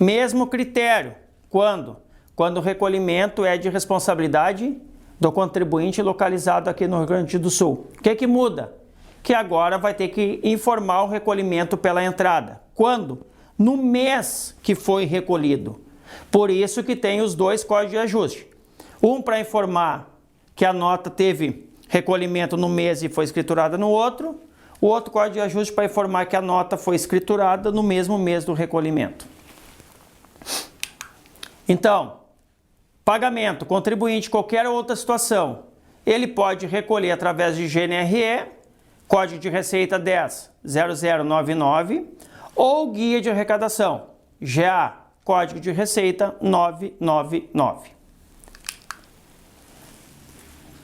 mesmo critério. Quando? Quando o recolhimento é de responsabilidade do contribuinte localizado aqui no Rio Grande do Sul. O que muda? Que agora vai ter que informar o recolhimento pela entrada. Quando? No mês que foi recolhido. Por isso que tem os dois códigos de ajuste. Um para informar que a nota teve recolhimento no mês e foi escriturada no outro. O outro código de ajuste para informar que a nota foi escriturada no mesmo mês do recolhimento. Então, pagamento, contribuinte, qualquer outra situação, ele pode recolher através de GNRE, código de receita 10.0099 ou guia de arrecadação, GA, código de receita 999.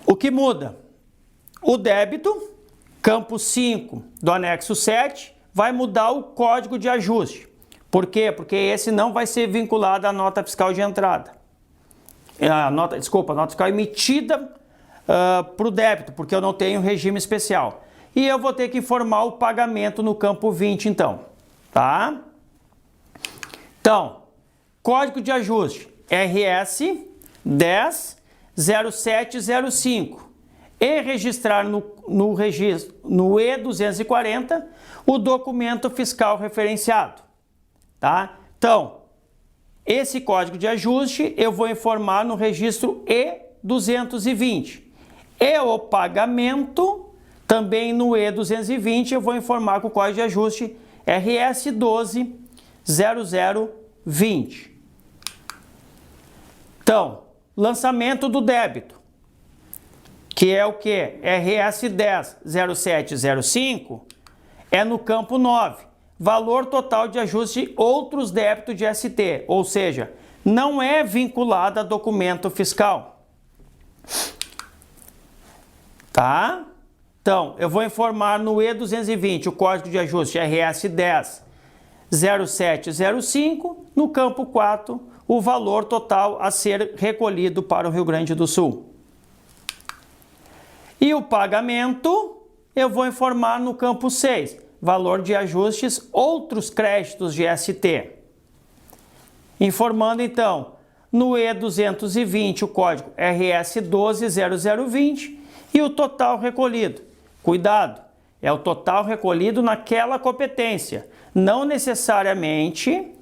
O que muda? O débito, campo 5 do anexo 7, vai mudar o código de ajuste. Por quê? Porque esse não vai ser vinculado à nota fiscal de entrada. A nota fiscal emitida para o débito, porque eu não tenho regime especial. E eu vou ter que informar o pagamento no campo 20, então. Tá? Então, código de ajuste RS 100705. e registrar no registro, no E240, o documento fiscal referenciado. Tá? Então, esse código de ajuste eu vou informar no registro E220. E o pagamento, também no E220, eu vou informar com o código de ajuste RS120020. Então, lançamento do débito, que é o que? RS100705, é no campo 9. Valor total de ajuste outros débitos de ST, ou seja, não é vinculado a documento fiscal. Tá? Então, eu vou informar no E220 o código de ajuste RS100705, no campo 4, o valor total a ser recolhido para o Rio Grande do Sul. E o pagamento, eu vou informar no campo 6, valor de ajustes, outros créditos de ST. Informando então, no E220 o código RS120020 e o total recolhido. Cuidado, é o total recolhido naquela competência, não necessariamente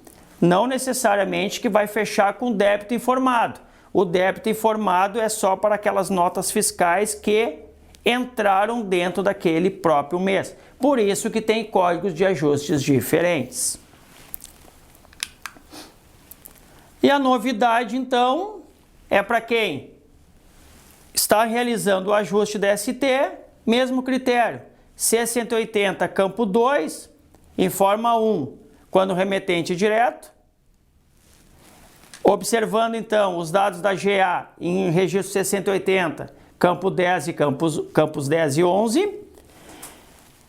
que vai fechar com débito informado. O débito informado é só para aquelas notas fiscais que entraram dentro daquele próprio mês. Por isso que tem códigos de ajustes diferentes. E a novidade, então, é para quem está realizando o ajuste da ST, mesmo critério. C180, campo 2, informa 1, quando remetente direto. Observando, então, os dados da GA em registro C180, campo 10 e campos 10 e 11.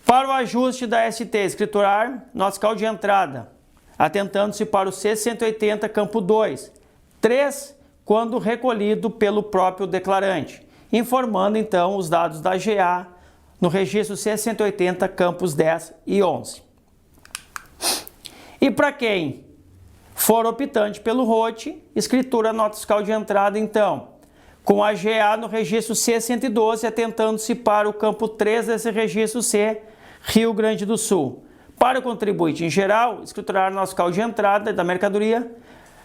Para o ajuste da ST escriturar, nota fiscal de entrada, atentando-se para o C180, campo 2, 3, quando recolhido pelo próprio declarante, informando então os dados da GA no registro C180, campos 10 e 11. E para quem for optante pelo ROT, escritura nota fiscal de entrada então, com a GA no registro C112, atentando-se para o campo 3 desse registro C, Rio Grande do Sul. Para o contribuinte em geral, escriturar nota fiscal de entrada da mercadoria,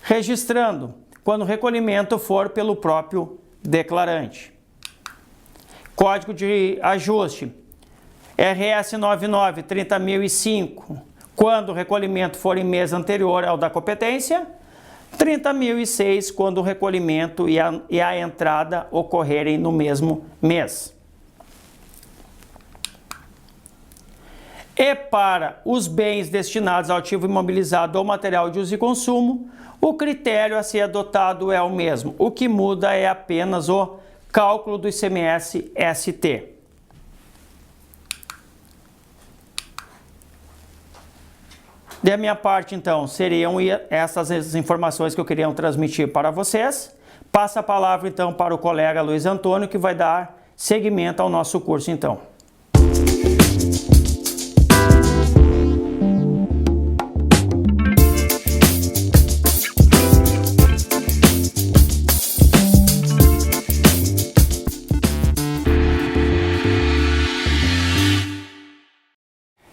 registrando quando o recolhimento for pelo próprio declarante. Código de ajuste RS99 30.005, quando o recolhimento for em mês anterior ao da competência, 30.006 quando o recolhimento e a entrada ocorrerem no mesmo mês. E para os bens destinados ao ativo imobilizado ou material de uso e consumo, o critério a ser adotado é o mesmo. O que muda é apenas o cálculo do ICMS-ST. Da minha parte, então, seriam essas as informações que eu queria transmitir para vocês. Passa a palavra, então, para o colega Luiz Antônio, que vai dar seguimento ao nosso curso, então.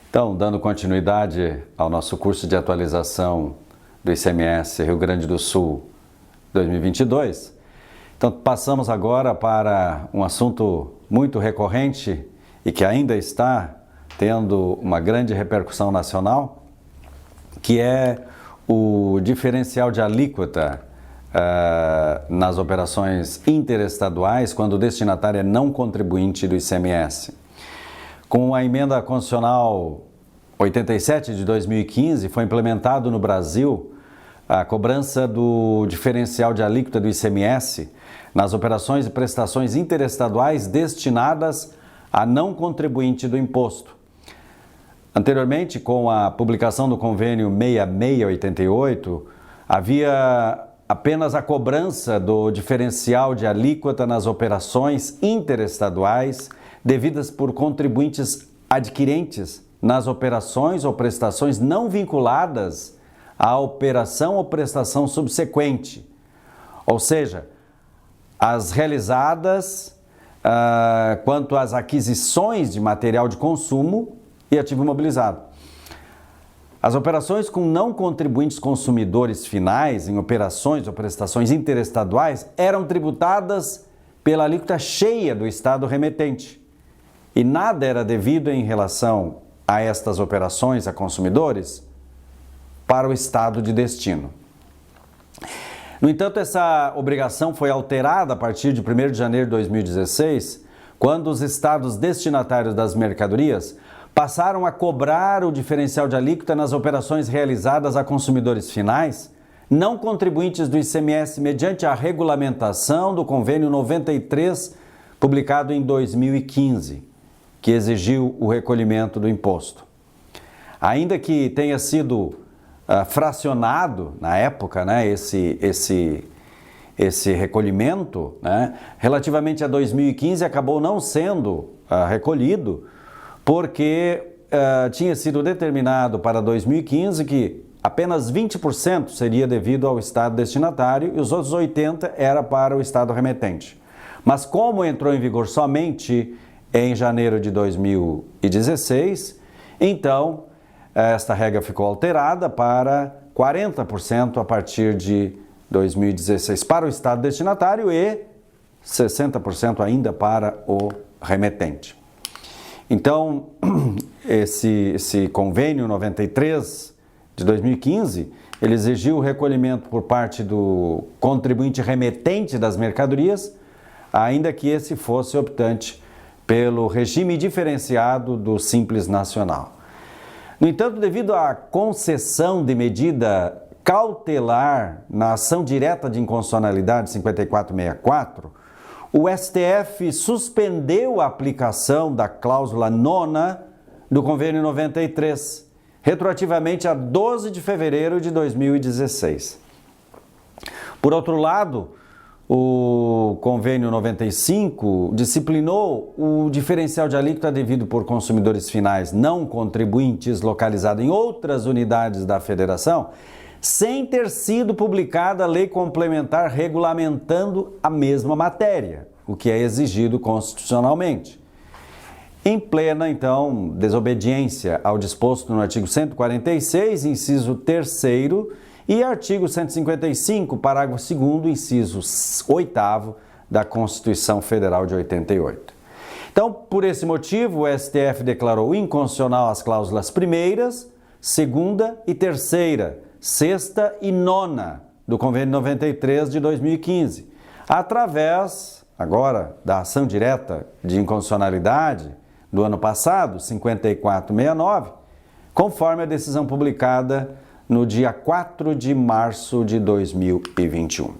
Então, dando continuidade ao nosso curso de atualização do ICMS Rio Grande do Sul 2022, então passamos agora para um assunto muito recorrente e que ainda está tendo uma grande repercussão nacional, que é o diferencial de alíquota nas operações interestaduais quando o destinatário é não contribuinte do ICMS. Com a emenda constitucional 87 de 2015, foi implementado no Brasil a cobrança do diferencial de alíquota do ICMS nas operações e prestações interestaduais destinadas a não contribuinte do imposto. Anteriormente, com a publicação do convênio 6688, havia apenas a cobrança do diferencial de alíquota nas operações interestaduais devidas por contribuintes adquirentes nas operações ou prestações não vinculadas à operação ou prestação subsequente, ou seja, as realizadas quanto às aquisições de material de consumo e ativo imobilizado. As operações com não contribuintes consumidores finais em operações ou prestações interestaduais eram tributadas pela alíquota cheia do Estado remetente e nada era devido em relação a estas operações a consumidores para o Estado de destino. No entanto, essa obrigação foi alterada a partir de 1º de janeiro de 2016, quando os estados destinatários das mercadorias passaram a cobrar o diferencial de alíquota nas operações realizadas a consumidores finais, não contribuintes do ICMS, mediante a regulamentação do Convênio 93, publicado em 2015, que exigiu o recolhimento do imposto. Ainda que tenha sido fracionado na época, né, esse recolhimento, né, relativamente a 2015 acabou não sendo recolhido, porque tinha sido determinado para 2015 que apenas 20% seria devido ao Estado destinatário e os outros 80% era para o Estado remetente. Mas como entrou em vigor somente em janeiro de 2016, então esta regra ficou alterada para 40% a partir de 2016 para o Estado destinatário e 60% ainda para o remetente. Então, esse convênio 93 de 2015, ele exigiu o recolhimento por parte do contribuinte remetente das mercadorias, ainda que esse fosse optante pelo regime diferenciado do Simples Nacional. No entanto, devido à concessão de medida cautelar na ação direta de inconstitucionalidade 5464, o STF suspendeu a aplicação da cláusula 9ª do Convênio 93, retroativamente a 12 de fevereiro de 2016. Por outro lado, o Convênio 95 disciplinou o diferencial de alíquota devido por consumidores finais não contribuintes localizados em outras unidades da Federação, sem ter sido publicada a lei complementar regulamentando a mesma matéria, o que é exigido constitucionalmente. Em plena, então, desobediência ao disposto no artigo 146, inciso 3º, e artigo 155, parágrafo 2º, inciso 8º da Constituição Federal de 88. Então, por esse motivo, o STF declarou inconstitucional as cláusulas 1ª, 2ª e 3ª, 6ª e 9ª do Convênio 93 de 2015, através, agora, da ação direta de inconstitucionalidade do ano passado, 5469, conforme a decisão publicada no dia 4 de março de 2021.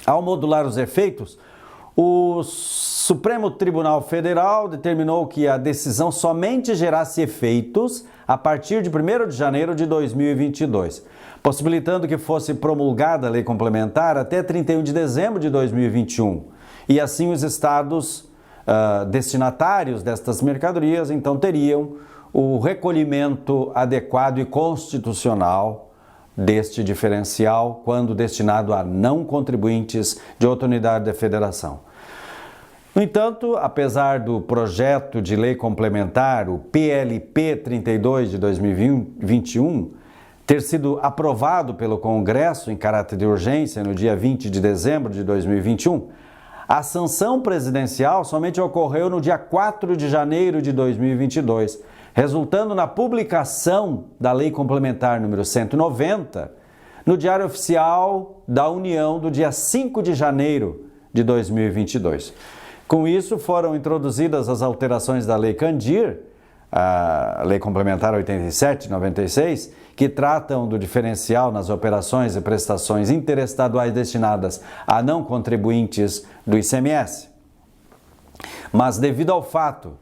Ao modular os efeitos, o Supremo Tribunal Federal determinou que a decisão somente gerasse efeitos a partir de 1º de janeiro de 2022, possibilitando que fosse promulgada a lei complementar até 31 de dezembro de 2021. E assim os estados destinatários destas mercadorias, então, teriam o recolhimento adequado e constitucional deste diferencial quando destinado a não contribuintes de outra unidade da federação. No entanto, apesar do projeto de lei complementar, o PLP 32 de 2021, ter sido aprovado pelo Congresso em caráter de urgência no dia 20 de dezembro de 2021, a sanção presidencial somente ocorreu no dia 4 de janeiro de 2022, resultando na publicação da Lei Complementar número 190 no Diário Oficial da União do dia 5 de janeiro de 2022. Com isso, foram introduzidas as alterações da Lei Candir, a Lei Complementar 87 de 96, que tratam do diferencial nas operações e prestações interestaduais destinadas a não contribuintes do ICMS. Mas devido ao fato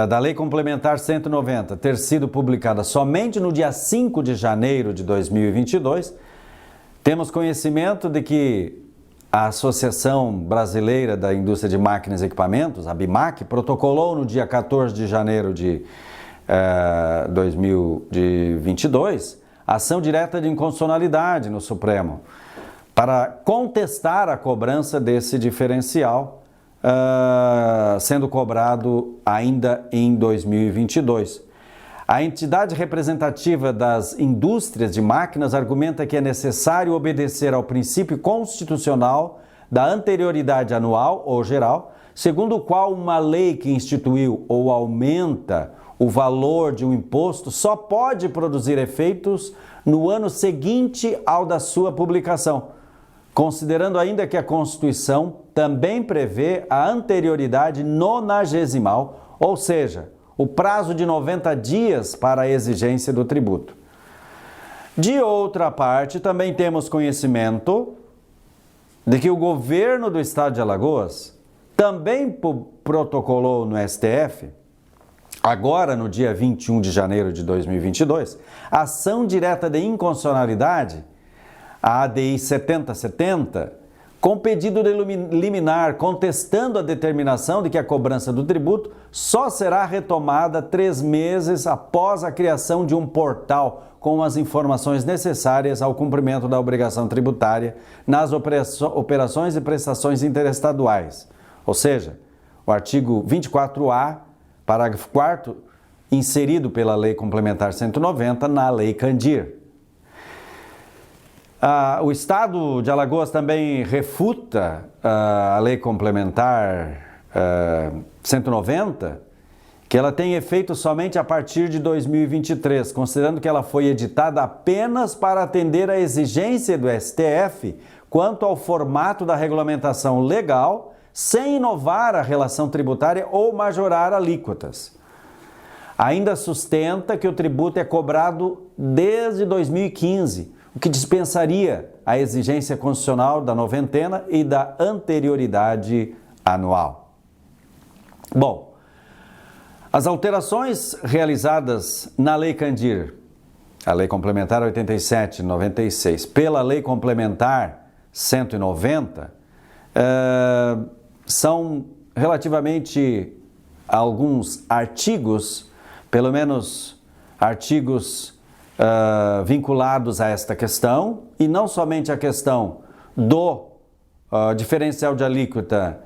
da Lei Complementar 190 ter sido publicada somente no dia 5 de janeiro de 2022, temos conhecimento de que a Associação Brasileira da Indústria de Máquinas e Equipamentos, a ABIMAQ, protocolou no dia 14 de janeiro de 2022 ação direta de inconstitucionalidade no Supremo para contestar a cobrança desse diferencial sendo cobrado ainda em 2022. A entidade representativa das indústrias de máquinas argumenta que é necessário obedecer ao princípio constitucional da anterioridade anual ou geral, segundo o qual uma lei que instituiu ou aumenta o valor de um imposto só pode produzir efeitos no ano seguinte ao da sua publicação, considerando ainda que a Constituição também prevê a anterioridade nonagesimal, ou seja, o prazo de 90 dias para a exigência do tributo. De outra parte, também temos conhecimento de que o governo do estado de Alagoas também protocolou no STF, agora no dia 21 de janeiro de 2022, ação direta de inconstitucionalidade, a ADI 7070, com pedido de liminar, contestando a determinação de que a cobrança do tributo só será retomada 3 meses após a criação de um portal com as informações necessárias ao cumprimento da obrigação tributária nas operações e prestações interestaduais. Ou seja, o artigo 24A, parágrafo 4º, inserido pela Lei Complementar 190 na Lei Candir. O Estado de Alagoas também refuta a Lei Complementar 190, que ela tem efeito somente a partir de 2023, considerando que ela foi editada apenas para atender à exigência do STF quanto ao formato da regulamentação legal, sem inovar a relação tributária ou majorar alíquotas. Ainda sustenta que o tributo é cobrado desde 2015, o que dispensaria a exigência constitucional da noventena e da anterioridade anual. Bom, as alterações realizadas na Lei Candir, a Lei Complementar 87/96, pela Lei Complementar 190, são relativamente alguns artigos, pelo menos artigos vinculados a esta questão, e não somente a questão do diferencial de alíquota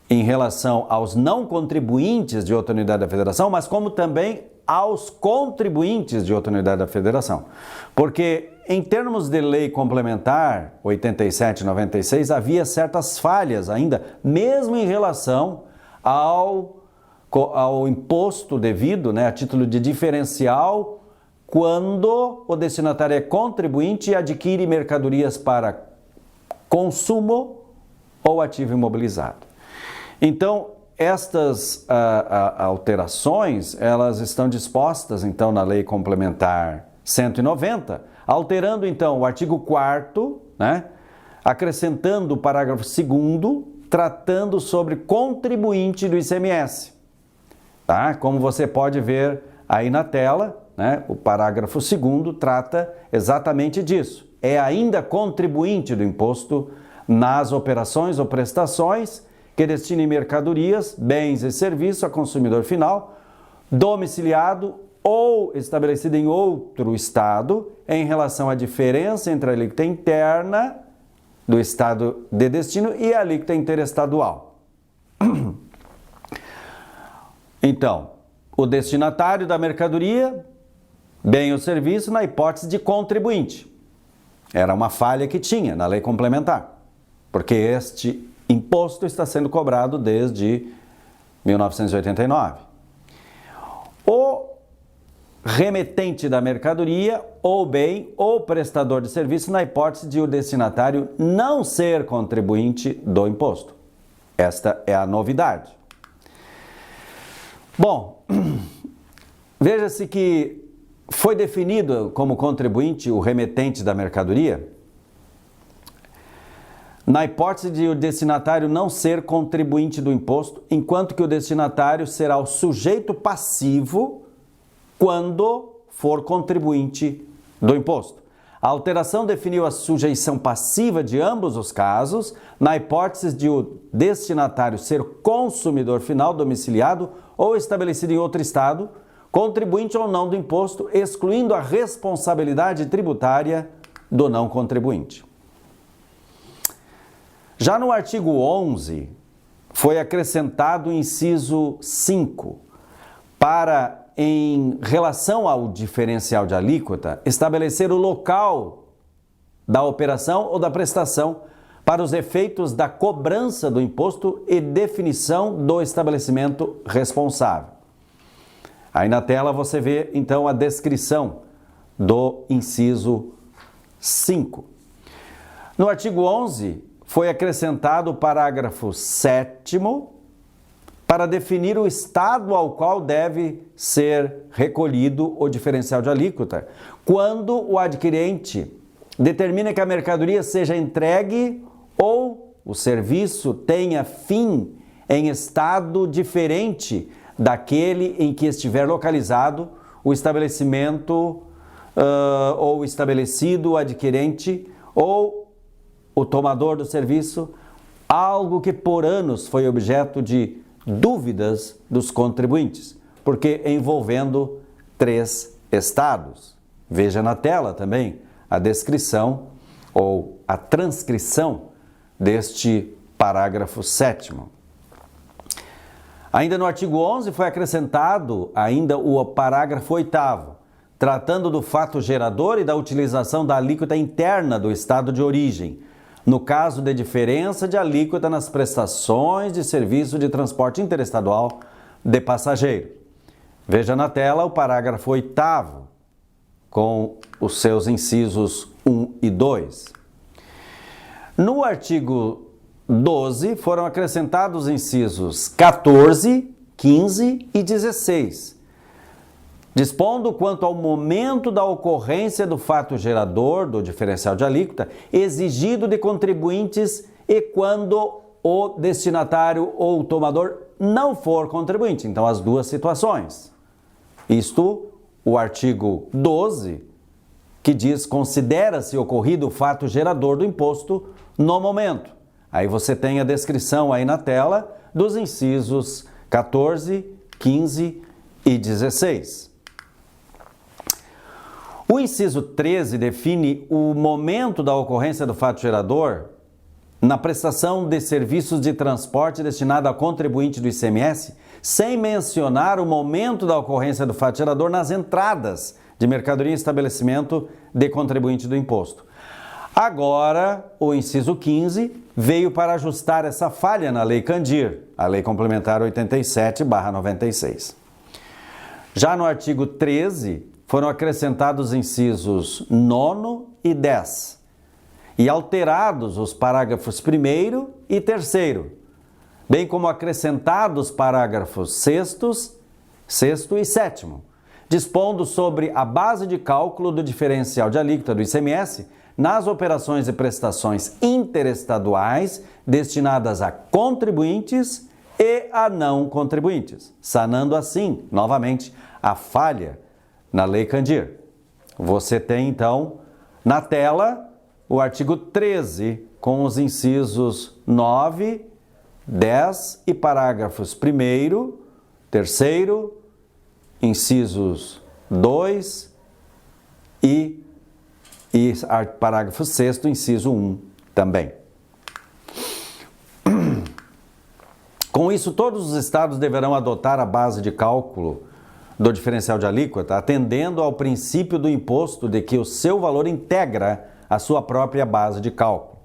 em relação aos não contribuintes de outra unidade da federação, mas como também aos contribuintes de outra unidade da federação. Porque em termos de lei complementar 87/96 havia certas falhas ainda, mesmo em relação ao imposto devido, a título de diferencial, quando o destinatário é contribuinte e adquire mercadorias para consumo ou ativo imobilizado. Então, estas alterações, elas estão dispostas, então, na Lei Complementar 190, alterando, então, o artigo 4º, acrescentando o parágrafo 2º, tratando sobre contribuinte do ICMS. Tá? Como você pode ver aí na tela, o parágrafo 2º trata exatamente disso. É ainda contribuinte do imposto nas operações ou prestações que destinem mercadorias, bens e serviços a consumidor final, domiciliado ou estabelecido em outro estado, em relação à diferença entre a alíquota interna do estado de destino e a alíquota interestadual. Então, o destinatário da mercadoria, bem ou serviço, na hipótese de contribuinte. Era uma falha que tinha na lei complementar, porque este imposto está sendo cobrado desde 1989. O remetente da mercadoria, ou bem, ou prestador de serviço, na hipótese de o destinatário não ser contribuinte do imposto. Esta é a novidade. Bom, veja-se que foi definido como contribuinte o remetente da mercadoria na hipótese de o destinatário não ser contribuinte do imposto, enquanto que o destinatário será o sujeito passivo quando for contribuinte do imposto. A alteração definiu a sujeição passiva de ambos os casos, na hipótese de o destinatário ser consumidor final domiciliado ou estabelecido em outro estado, contribuinte ou não do imposto, excluindo a responsabilidade tributária do não contribuinte. Já no artigo 11, foi acrescentado o inciso 5 para, em relação ao diferencial de alíquota, estabelecer o local da operação ou da prestação para os efeitos da cobrança do imposto e definição do estabelecimento responsável. Aí na tela você vê então a descrição do inciso 5. No artigo 11 foi acrescentado o parágrafo 7º para definir o estado ao qual deve ser recolhido o diferencial de alíquota, quando o adquirente determina que a mercadoria seja entregue ou o serviço tenha fim em estado diferente daquele em que estiver localizado o estabelecimento ou estabelecido o adquirente ou o tomador do serviço, algo que por anos foi objeto de dúvidas dos contribuintes, porque envolvendo 3 estados. Veja na tela também a descrição ou a transcrição deste parágrafo 7º. Ainda no artigo 11 foi acrescentado ainda o parágrafo 8º, tratando do fato gerador e da utilização da alíquota interna do estado de origem, no caso de diferença de alíquota nas prestações de serviço de transporte interestadual de passageiro. Veja na tela o parágrafo 8º, com os seus incisos 1 e 2. No artigo 12 foram acrescentados os incisos 14, 15 e 16, dispondo quanto ao momento da ocorrência do fato gerador do diferencial de alíquota exigido de contribuintes e quando o destinatário ou o tomador não for contribuinte. Então, as duas situações. Isto, o artigo 12, que diz: considera-se ocorrido o fato gerador do imposto no momento. Aí você tem a descrição aí na tela dos incisos 14, 15 e 16. O inciso 13 define o momento da ocorrência do fato gerador na prestação de serviços de transporte destinado a contribuinte do ICMS, sem mencionar o momento da ocorrência do fato gerador nas entradas de mercadoria em estabelecimento de contribuinte do imposto. Agora, o inciso 15 veio para ajustar essa falha na Lei Candir, a Lei Complementar 87/96. Já no artigo 13, foram acrescentados os incisos 9º e 10 e alterados os parágrafos 1º e 3º, bem como acrescentados parágrafos 6º e 7º, dispondo sobre a base de cálculo do diferencial de alíquota do ICMS nas operações e prestações interestaduais destinadas a contribuintes e a não contribuintes, sanando assim, novamente, a falha na Lei Candir. Você tem, então, na tela, o artigo 13, com os incisos 9, 10 e parágrafos 1º, 3º, incisos 2 e parágrafo 6º, inciso 1 também. Com isso, todos os estados deverão adotar a base de cálculo do diferencial de alíquota, atendendo ao princípio do imposto de que o seu valor integra a sua própria base de cálculo.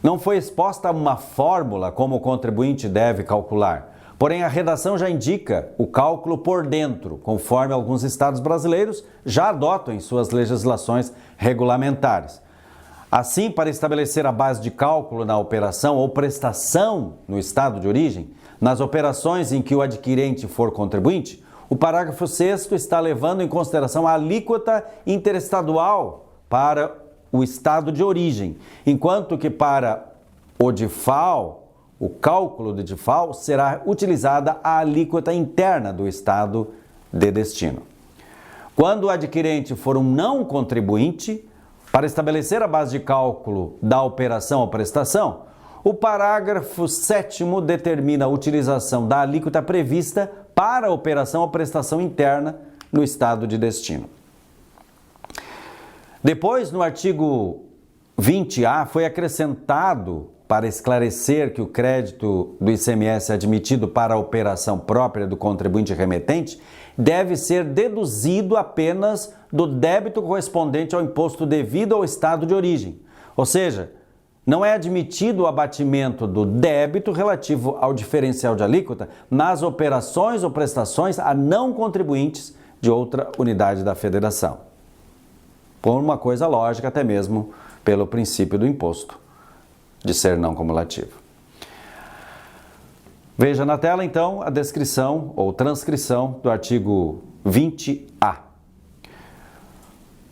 Não foi exposta uma fórmula como o contribuinte deve calcular, porém a redação já indica o cálculo por dentro, conforme alguns estados brasileiros já adotam em suas legislações regulamentares. Assim, para estabelecer a base de cálculo na operação ou prestação no estado de origem, nas operações em que o adquirente for contribuinte, o parágrafo 6º está levando em consideração a alíquota interestadual para o estado de origem, enquanto que para o DIFAL, o cálculo do DIFAL, será utilizada a alíquota interna do estado de destino. Quando o adquirente for um não contribuinte, para estabelecer a base de cálculo da operação ou prestação, o parágrafo 7º determina a utilização da alíquota prevista para a operação ou prestação interna no estado de destino. Depois, no artigo 20A, foi acrescentado para esclarecer que o crédito do ICMS admitido para a operação própria do contribuinte remetente deve ser deduzido apenas do débito correspondente ao imposto devido ao estado de origem. Ou seja, não é admitido o abatimento do débito relativo ao diferencial de alíquota nas operações ou prestações a não contribuintes de outra unidade da federação. Por uma coisa lógica, até mesmo pelo princípio do imposto de ser não cumulativo. Veja na tela, então, a descrição ou transcrição do artigo 20A.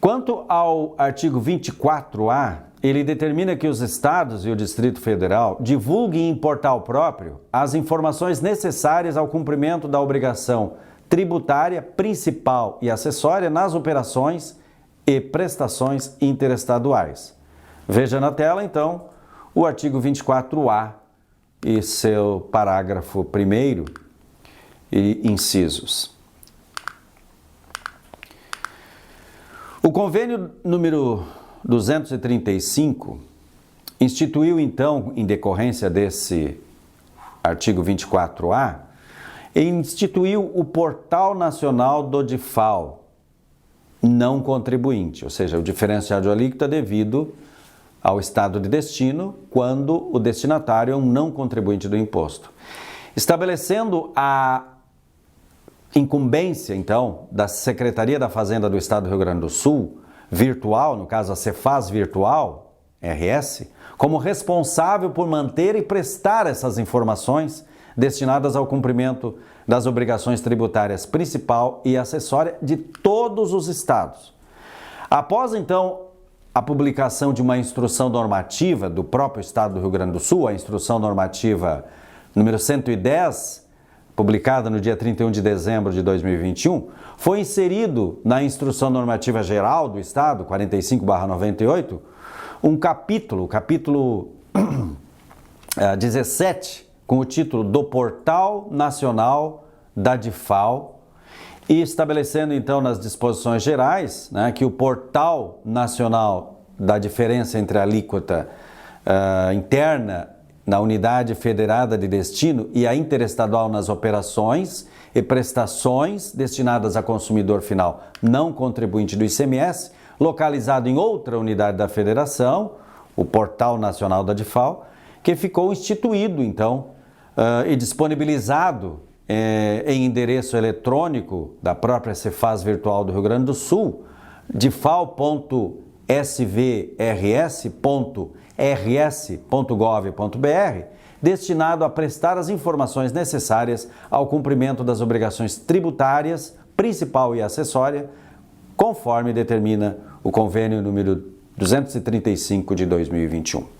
Quanto ao artigo 24A, ele determina que os estados e o Distrito Federal divulguem em portal próprio as informações necessárias ao cumprimento da obrigação tributária principal e acessória nas operações e prestações interestaduais. Veja na tela, então, o artigo 24A e seu parágrafo 1º e incisos. O convênio número 235 instituiu, então, em decorrência desse artigo 24A, instituiu o Portal Nacional do DIFAL não contribuinte, ou seja, o diferencial de alíquota devido ao estado de destino, quando o destinatário é um não contribuinte do imposto. Estabelecendo a incumbência, então, da Secretaria da Fazenda do Estado do Rio Grande do Sul, virtual, no caso a Cefaz Virtual, RS, como responsável por manter e prestar essas informações destinadas ao cumprimento das obrigações tributárias principal e acessória de todos os estados. Após, então, a publicação de uma instrução normativa do próprio Estado do Rio Grande do Sul, a instrução normativa número 110, publicada no dia 31 de dezembro de 2021, foi inserido na Instrução Normativa Geral do Estado, 45/98, um capítulo 17, com o título do Portal Nacional da DIFAL, e estabelecendo então nas disposições gerais, né, que o Portal Nacional da diferença entre a alíquota interna na unidade federada de destino e a interestadual nas operações e prestações destinadas a consumidor final não contribuinte do ICMS, localizado em outra unidade da federação, o Portal Nacional da DIFAL, que ficou instituído, então, e disponibilizado em endereço eletrônico da própria Cefaz Virtual do Rio Grande do Sul, difal.svrs.rs.gov.br, destinado a prestar as informações necessárias ao cumprimento das obrigações tributárias, principal e acessória, conforme determina o convênio número 235 de 2021.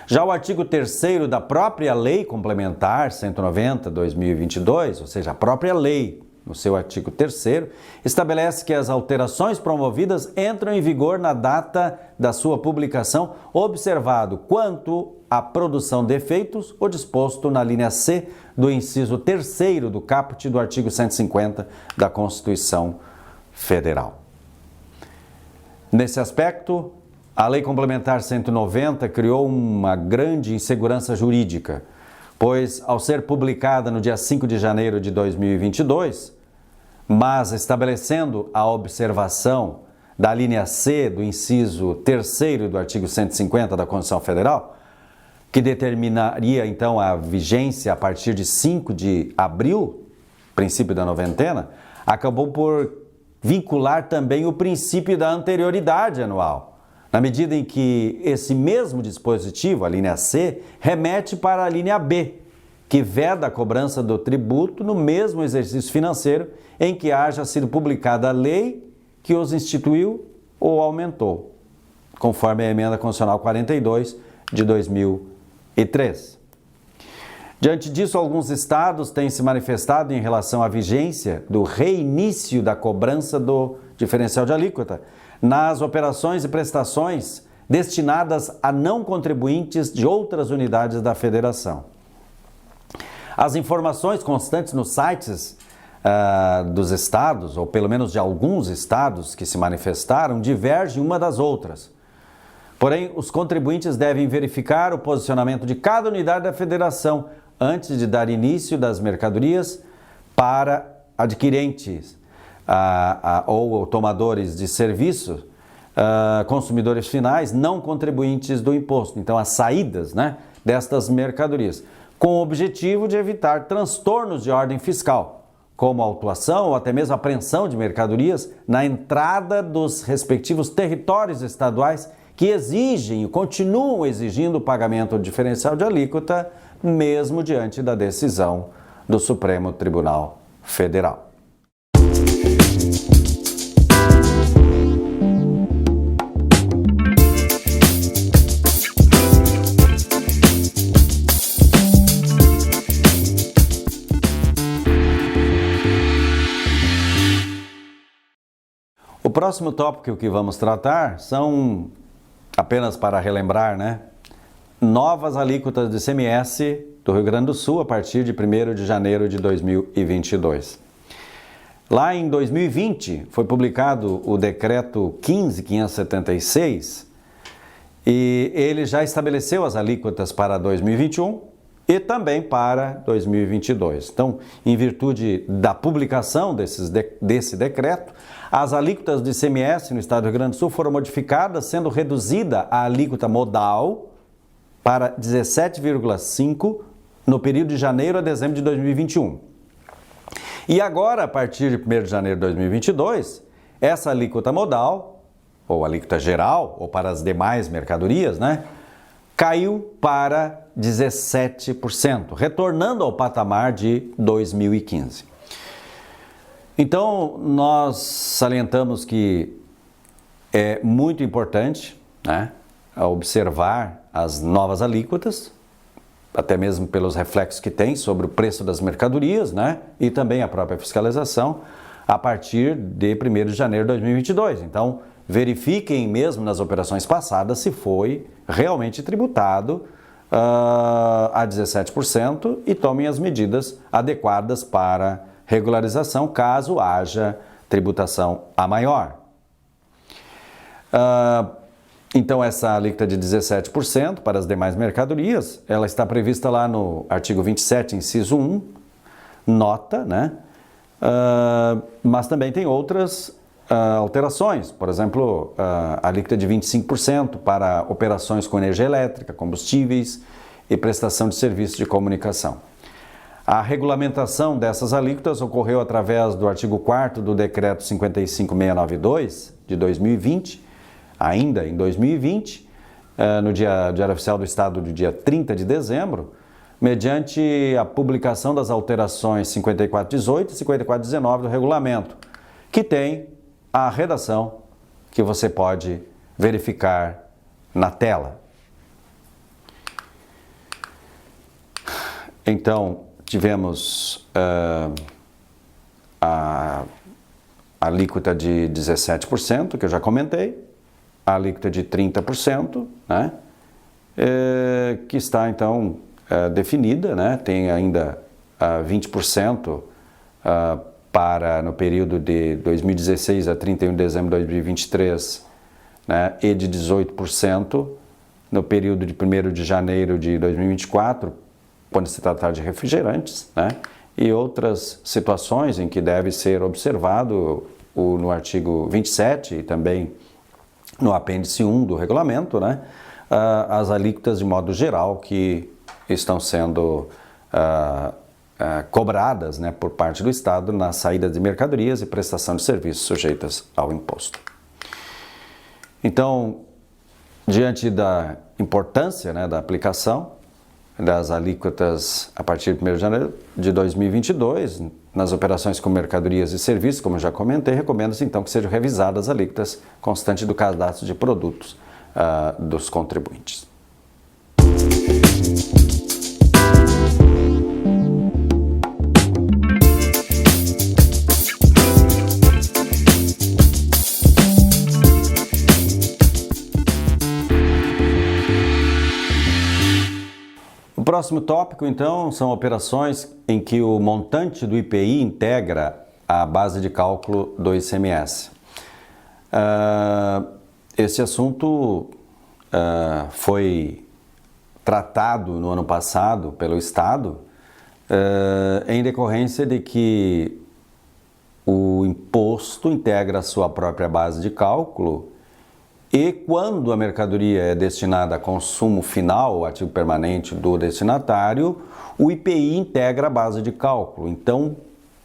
Já o artigo 3º da própria Lei Complementar 190/2022, ou seja, a própria lei, no seu artigo 3º, estabelece que as alterações promovidas entram em vigor na data da sua publicação, observado quanto à produção de efeitos o disposto na linha C do inciso 3º do caput do artigo 150 da Constituição Federal. Nesse aspecto, a Lei Complementar 190 criou uma grande insegurança jurídica, pois, ao ser publicada no dia 5 de janeiro de 2022, mas estabelecendo a observação da linha C do inciso 3º do artigo 150 da Constituição Federal, que determinaria, então, a vigência a partir de 5 de abril, princípio da noventena, acabou por vincular também o princípio da anterioridade anual, na medida em que esse mesmo dispositivo, a linha C, remete para a linha B, que veda a cobrança do tributo no mesmo exercício financeiro em que haja sido publicada a lei que os instituiu ou aumentou, conforme a Emenda Constitucional 42 de 2003. Diante disso, alguns estados têm se manifestado em relação à vigência do reinício da cobrança do diferencial de alíquota nas operações e prestações destinadas a não contribuintes de outras unidades da federação. As informações constantes nos sites dos estados, ou pelo menos de alguns estados que se manifestaram, divergem uma das outras. Porém, os contribuintes devem verificar o posicionamento de cada unidade da federação antes de dar início das mercadorias para adquirentes ou tomadores de serviço, consumidores finais não contribuintes do imposto. Então, as saídas, né, destas mercadorias, com o objetivo de evitar transtornos de ordem fiscal, como autuação ou até mesmo apreensão de mercadorias na entrada dos respectivos territórios estaduais que exigem e continuam exigindo o pagamento do diferencial de alíquota, mesmo diante da decisão do Supremo Tribunal Federal. O próximo tópico que vamos tratar são, apenas para relembrar, né, novas alíquotas de ICMS do Rio Grande do Sul a partir de 1º de janeiro de 2022. Lá em 2020 foi publicado o decreto 15.576 e ele já estabeleceu as alíquotas para 2021 e também para 2022. Então, em virtude da publicação desse decreto, as alíquotas de ICMS no estado do Rio Grande do Sul foram modificadas, sendo reduzida a alíquota modal para 17,5% no período de janeiro a dezembro de 2021. E agora, a partir de 1º de janeiro de 2022, essa alíquota modal, ou alíquota geral, ou para as demais mercadorias, né, caiu para 17%, retornando ao patamar de 2015. Então, nós salientamos que é muito importante, né, observar as novas alíquotas, até mesmo pelos reflexos que tem sobre o preço das mercadorias, né, e também a própria fiscalização, a partir de 1º de janeiro de 2022. Então, verifiquem mesmo nas operações passadas se foi realmente tributado a 17% e tomem as medidas adequadas para regularização, caso haja tributação a maior. Então, essa alíquota de 17% para as demais mercadorias, ela está prevista lá no artigo 27, inciso 1, nota, né? Mas também tem outras alterações, por exemplo, a alíquota de 25% para operações com energia elétrica, combustíveis e prestação de serviços de comunicação. A regulamentação dessas alíquotas ocorreu através do artigo 4º do Decreto 55.692 de 2020, ainda em 2020, no Diário Oficial do Estado do dia 30 de dezembro, mediante a publicação das alterações 5418 e 5419 do regulamento, que tem a redação que você pode verificar na tela. Então, tivemos a alíquota de 17%, que eu já comentei, a alíquota de 30%, né, que está, então, definida, né, tem ainda 20% para no período de 2016 a 31 de dezembro de 2023, né, e de 18% no período de 1º de janeiro de 2024, quando se tratar de refrigerantes, né, e outras situações em que deve ser observado no artigo 27 e também no apêndice 1 do regulamento, né, as alíquotas de modo geral que estão sendo cobradas, né, por parte do Estado na saída de mercadorias e prestação de serviços sujeitas ao imposto. Então, diante da importância, né, da aplicação das alíquotas a partir de 1º de janeiro de 2022, nas operações com mercadorias e serviços, como eu já comentei, recomenda-se então que sejam revisadas as alíquotas constantes do cadastro de produtos dos contribuintes. O próximo tópico, então, são operações em que o montante do IPI integra a base de cálculo do ICMS. Esse assunto foi tratado no ano passado pelo Estado em decorrência de que o imposto integra a sua própria base de cálculo e quando a mercadoria é destinada a consumo final, o ativo permanente do destinatário, o IPI integra a base de cálculo. Então,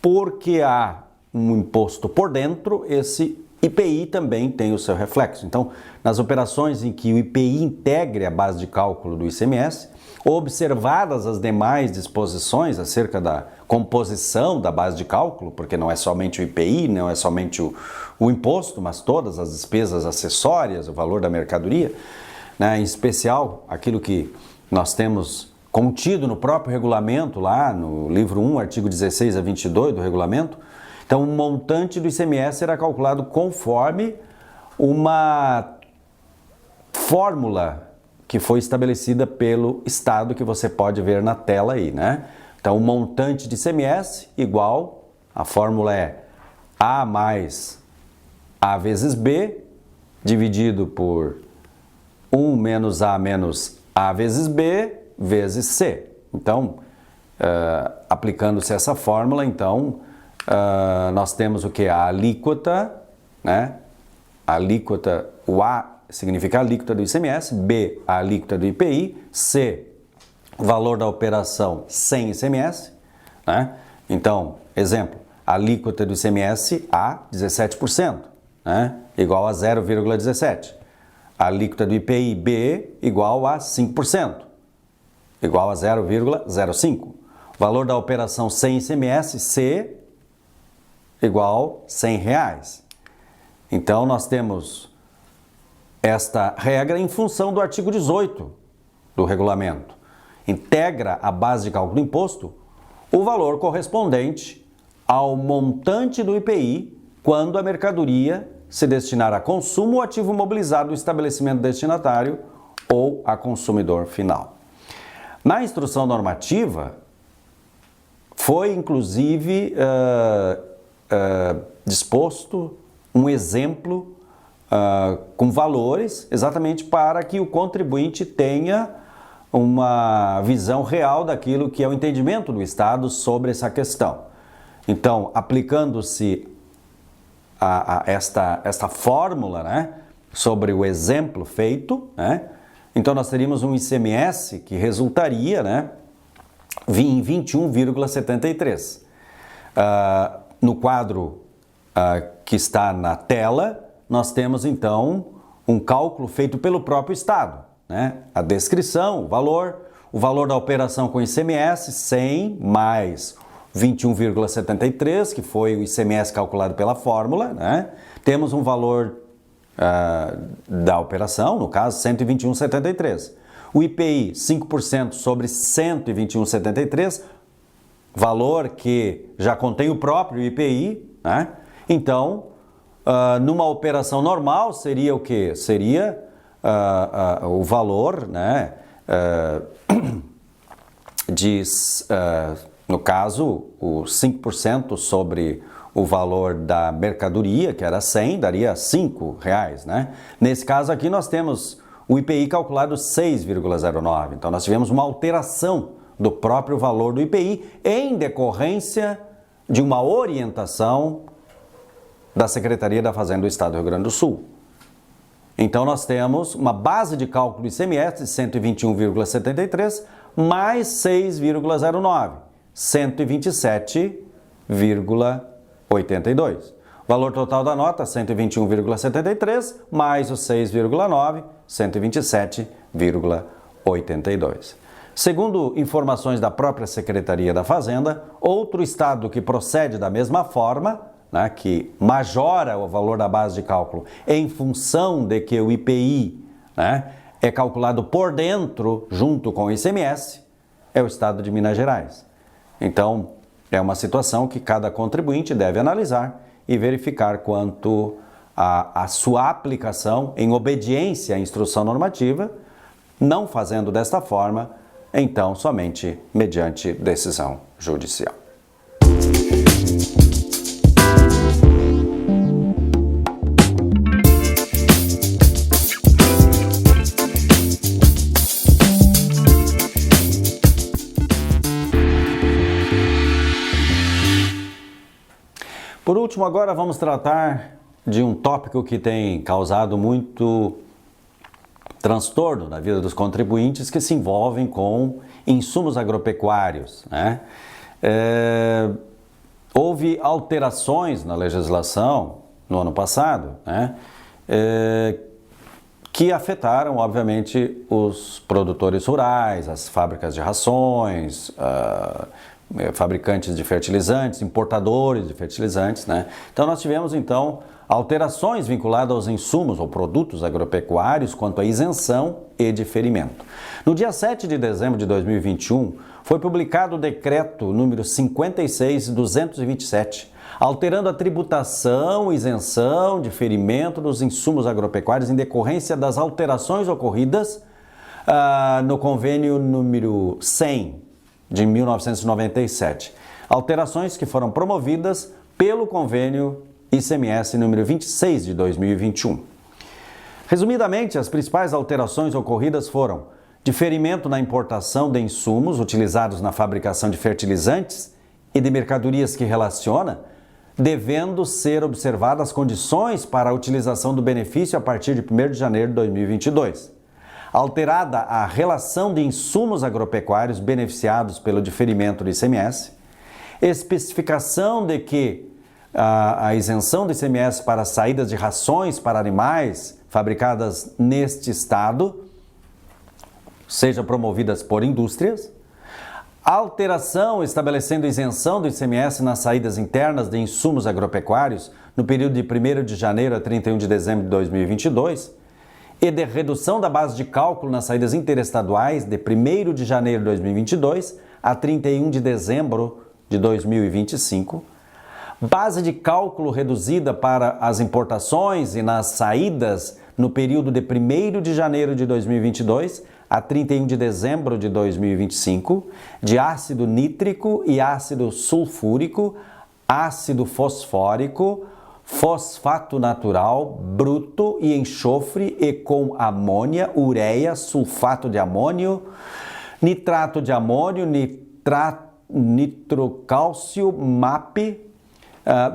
porque há um imposto por dentro, esse IPI também tem o seu reflexo. Então, nas operações em que o IPI integre a base de cálculo do ICMS, observadas as demais disposições acerca da composição da base de cálculo, porque não é somente o IPI, não é somente o imposto, mas todas as despesas acessórias, o valor da mercadoria, né, em especial aquilo que nós temos contido no próprio regulamento, lá no livro 1, artigo 16 a 22 do regulamento. Então, o montante do ICMS era calculado conforme uma fórmula que foi estabelecida pelo Estado, que você pode ver na tela aí, né? Então, o montante de ICMS igual, a fórmula é A mais A vezes B, dividido por 1 menos A vezes B, vezes C. Então, aplicando-se essa fórmula, então, nós temos o que? A alíquota, né? A alíquota, o A significa a alíquota do ICMS, B, a alíquota do IPI, C, o valor da operação sem ICMS, né? Então, exemplo, a alíquota do ICMS A, 17%, né? Igual a 0,17. A alíquota do IPI B igual a 5%, igual a 0,05. Valor da operação sem ICMS C igual a R$100. Então, nós temos esta regra em função do artigo 18 do regulamento. Integra a base de cálculo do imposto o valor correspondente ao montante do IPI quando a mercadoria se destinar a consumo ou ativo mobilizado do estabelecimento destinatário ou a consumidor final. Na instrução normativa, foi inclusive disposto um exemplo com valores, exatamente para que o contribuinte tenha uma visão real daquilo que é o entendimento do Estado sobre essa questão. Então, aplicando-se esta fórmula, né, sobre o exemplo feito, né, então nós teríamos um ICMS que resultaria, né, em 21,73. No quadro que está na tela, nós temos então um cálculo feito pelo próprio Estado, né? A descrição, o valor da operação com ICMS, 100 mais 21,73, que foi o ICMS calculado pela fórmula, né? Temos um valor da operação, no caso, 121,73. O IPI, 5% sobre 121,73, valor que já contém o próprio IPI, né? Então, numa operação normal, seria o quê? Seria o valor, né, no caso, os 5% sobre o valor da mercadoria, que era 100, daria R$5, né? Nesse caso aqui, nós temos o IPI calculado 6,09. Então, nós tivemos uma alteração do próprio valor do IPI em decorrência de uma orientação da Secretaria da Fazenda do Estado do Rio Grande do Sul. Então, nós temos uma base de cálculo do ICMS de 121,73 mais 6,09, 127,82. Valor total da nota, 121,73 mais os 6,9, 127,82. Segundo informações da própria Secretaria da Fazenda, outro estado que procede da mesma forma, né, que majora o valor da base de cálculo em função de que o IPI, né, é calculado por dentro, junto com o ICMS, é o estado de Minas Gerais. Então, é uma situação que cada contribuinte deve analisar e verificar quanto à sua aplicação em obediência à instrução normativa, não fazendo desta forma, então somente mediante decisão judicial. Por último, agora vamos tratar de um tópico que tem causado muito transtorno na vida dos contribuintes, que se envolvem com insumos agropecuários, né? Houve alterações na legislação no ano passado, né? Que afetaram, obviamente, os produtores rurais, as fábricas de rações, fabricantes de fertilizantes, importadores de fertilizantes, né? Então nós tivemos, alterações vinculadas aos insumos ou produtos agropecuários quanto à isenção e diferimento. No dia 7 de dezembro de 2021, foi publicado o decreto número 56.227, alterando a tributação, isenção, diferimento dos insumos agropecuários em decorrência das alterações ocorridas no convênio número 100 de 1997. Alterações que foram promovidas pelo convênio ICMS número 26 de 2021. Resumidamente, as principais alterações ocorridas foram diferimento na importação de insumos utilizados na fabricação de fertilizantes e de mercadorias que relaciona, devendo ser observadas as condições para a utilização do benefício a partir de 1º de janeiro de 2022. Alterada a relação de insumos agropecuários beneficiados pelo diferimento do ICMS, especificação de que a isenção do ICMS para saídas de rações para animais fabricadas neste estado sejam promovidas por indústrias, alteração estabelecendo isenção do ICMS nas saídas internas de insumos agropecuários no período de 1º de janeiro a 31 de dezembro de 2022 e de redução da base de cálculo nas saídas interestaduais de 1º de janeiro de 2022 a 31 de dezembro de 2025, base de cálculo reduzida para as importações e nas saídas no período de 1º de janeiro de 2022 a 31 de dezembro de 2025, de ácido nítrico e ácido sulfúrico, ácido fosfórico, fosfato natural, bruto e enxofre e com amônia, ureia, sulfato de amônio, nitrato de amônio, nitrocálcio, MAP,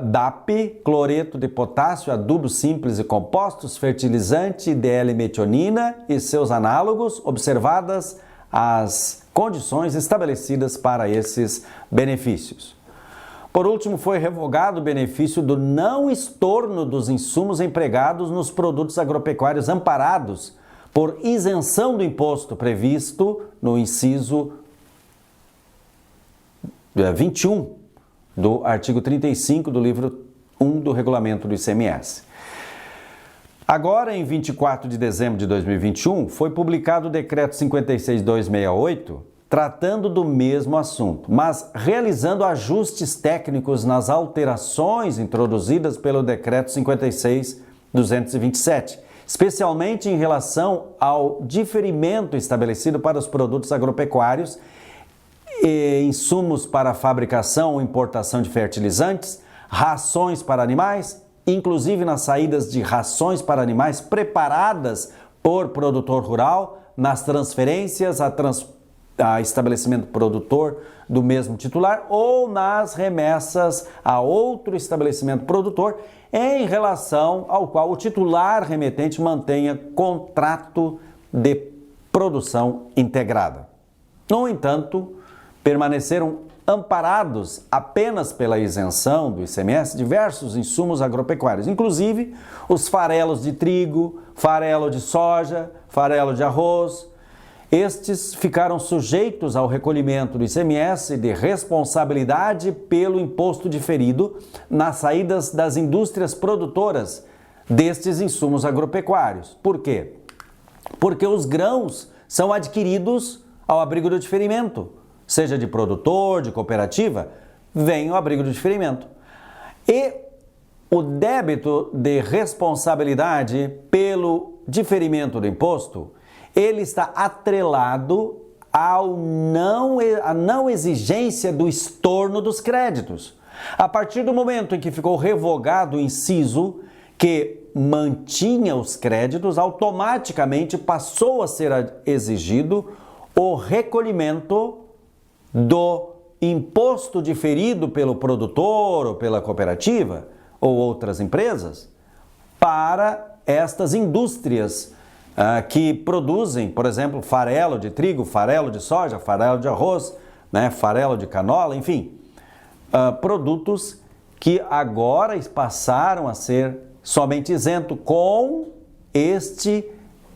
DAP, cloreto de potássio, adubos simples e compostos, fertilizante, DL-metionina e seus análogos, observadas as condições estabelecidas para esses benefícios. Por último, foi revogado o benefício do não estorno dos insumos empregados nos produtos agropecuários amparados por isenção do imposto previsto no inciso 21 do artigo 35 do livro 1 do regulamento do ICMS. Agora, em 24 de dezembro de 2021, foi publicado o decreto 56.268, tratando do mesmo assunto, mas realizando ajustes técnicos nas alterações introduzidas pelo decreto 56.227, especialmente em relação ao diferimento estabelecido para os produtos agropecuários e insumos para fabricação ou importação de fertilizantes, rações para animais, inclusive nas saídas de rações para animais preparadas por produtor rural, nas transferências a estabelecimento produtor do mesmo titular ou nas remessas a outro estabelecimento produtor em relação ao qual o titular remetente mantenha contrato de produção integrada. No entanto, permaneceram amparados apenas pela isenção do ICMS diversos insumos agropecuários, inclusive os farelos de trigo, farelo de soja, farelo de arroz. Estes ficaram sujeitos ao recolhimento do ICMS de responsabilidade pelo imposto diferido nas saídas das indústrias produtoras destes insumos agropecuários. Por quê? Porque os grãos são adquiridos ao abrigo do diferimento, seja de produtor, de cooperativa, vem o abrigo do diferimento. E o débito de responsabilidade pelo diferimento do imposto, ele está atrelado à não exigência do estorno dos créditos. A partir do momento em que ficou revogado o inciso que mantinha os créditos, automaticamente passou a ser exigido o recolhimento do imposto diferido pelo produtor ou pela cooperativa ou outras empresas para estas indústrias que produzem, por exemplo, farelo de trigo, farelo de soja, farelo de arroz, né, farelo de canola, enfim, produtos que agora passaram a ser somente isento com este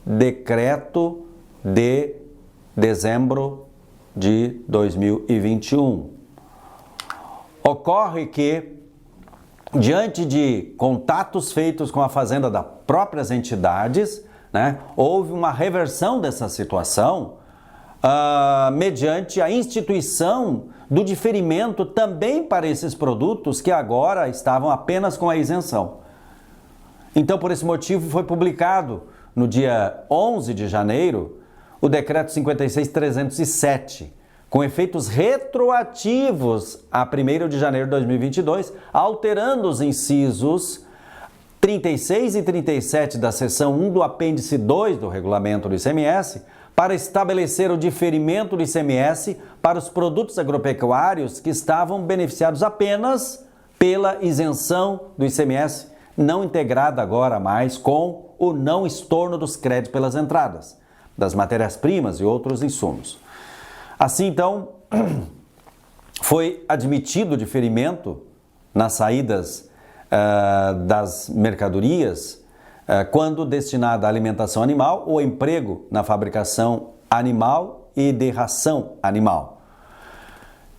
decreto de dezembro de 2021. Ocorre que, diante de contatos feitos com a Fazenda das próprias entidades, né, houve uma reversão dessa situação mediante a instituição do diferimento também para esses produtos que agora estavam apenas com a isenção. Então, por esse motivo, foi publicado no dia 11 de janeiro o Decreto 56.307, com efeitos retroativos a 1º de janeiro de 2022, alterando os incisos 36 e 37 da seção 1 do apêndice 2 do regulamento do ICMS, para estabelecer o diferimento do ICMS para os produtos agropecuários que estavam beneficiados apenas pela isenção do ICMS, não integrada agora mais com o não estorno dos créditos pelas entradas, das matérias-primas e outros insumos. Assim, então, foi admitido o diferimento nas saídas das mercadorias quando destinada à alimentação animal ou emprego na fabricação animal e de ração animal.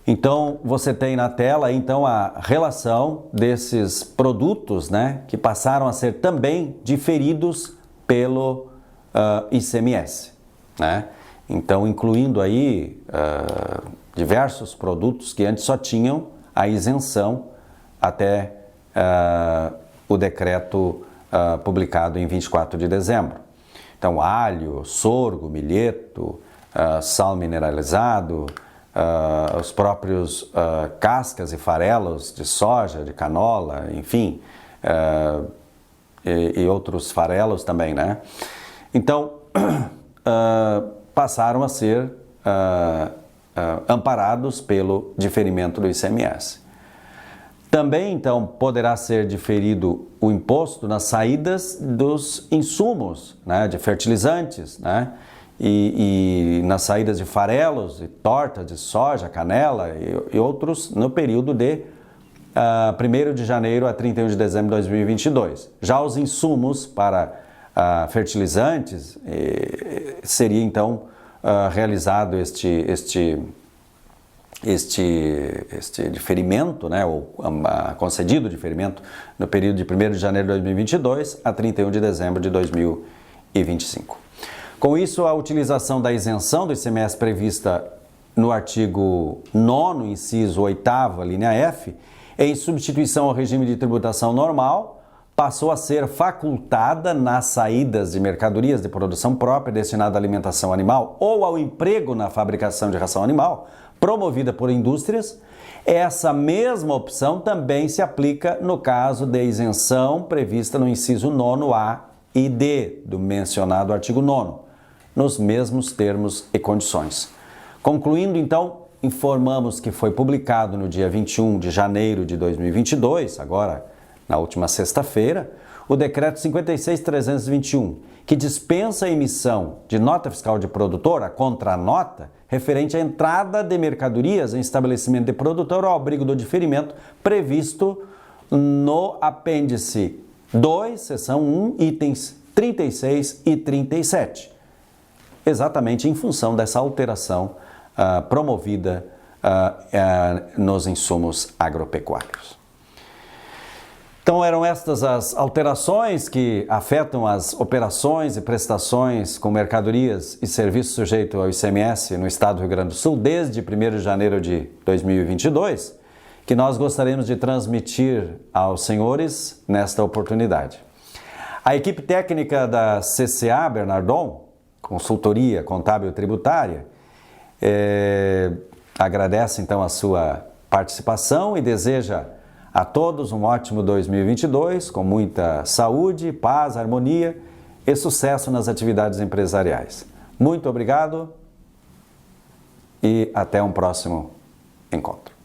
Então, você tem na tela então a relação desses produtos, né, que passaram a ser também diferidos pelo ICMS, né? Então, incluindo aí diversos produtos que antes só tinham a isenção até o decreto publicado em 24 de dezembro. Então, alho, sorgo, milheto, sal mineralizado, os próprios cascas e farelos de soja, de canola, enfim, e outros farelos também, né? Então, passaram a ser amparados pelo diferimento do ICMS. Também, então, poderá ser diferido o imposto nas saídas dos insumos, né, de fertilizantes, né, e nas saídas de farelos e tortas de soja, canela e outros no período de 1º de janeiro a 31 de dezembro de 2022. Já os insumos para fertilizantes, seria então realizado este diferimento, né, ou concedido diferimento no período de 1º de janeiro de 2022 a 31 de dezembro de 2025. Com isso, a utilização da isenção do ICMS prevista no artigo 9º, inciso 8º, linha F, em substituição ao regime de tributação normal, passou a ser facultada nas saídas de mercadorias de produção própria destinada à alimentação animal ou ao emprego na fabricação de ração animal, promovida por indústrias. Essa mesma opção também se aplica no caso de isenção prevista no inciso 9A e D do mencionado artigo 9º, nos mesmos termos e condições. Concluindo, então, informamos que foi publicado no dia 21 de janeiro de 2022, agora na última sexta-feira, o Decreto 56.321, que dispensa a emissão de nota fiscal de produtor, a contranota, referente à entrada de mercadorias em estabelecimento de produtor ao abrigo do diferimento previsto no apêndice 2, seção 1, itens 36 e 37, exatamente em função dessa alteração promovida nos insumos agropecuários. Então, eram estas as alterações que afetam as operações e prestações com mercadorias e serviços sujeitos ao ICMS no estado do Rio Grande do Sul desde 1º de janeiro de 2022, que nós gostaríamos de transmitir aos senhores nesta oportunidade. A equipe técnica da CCA Bernardon, Consultoria Contábil e Tributária, agradece então a sua participação e deseja a todos um ótimo 2022, com muita saúde, paz, harmonia e sucesso nas atividades empresariais. Muito obrigado e até um próximo encontro.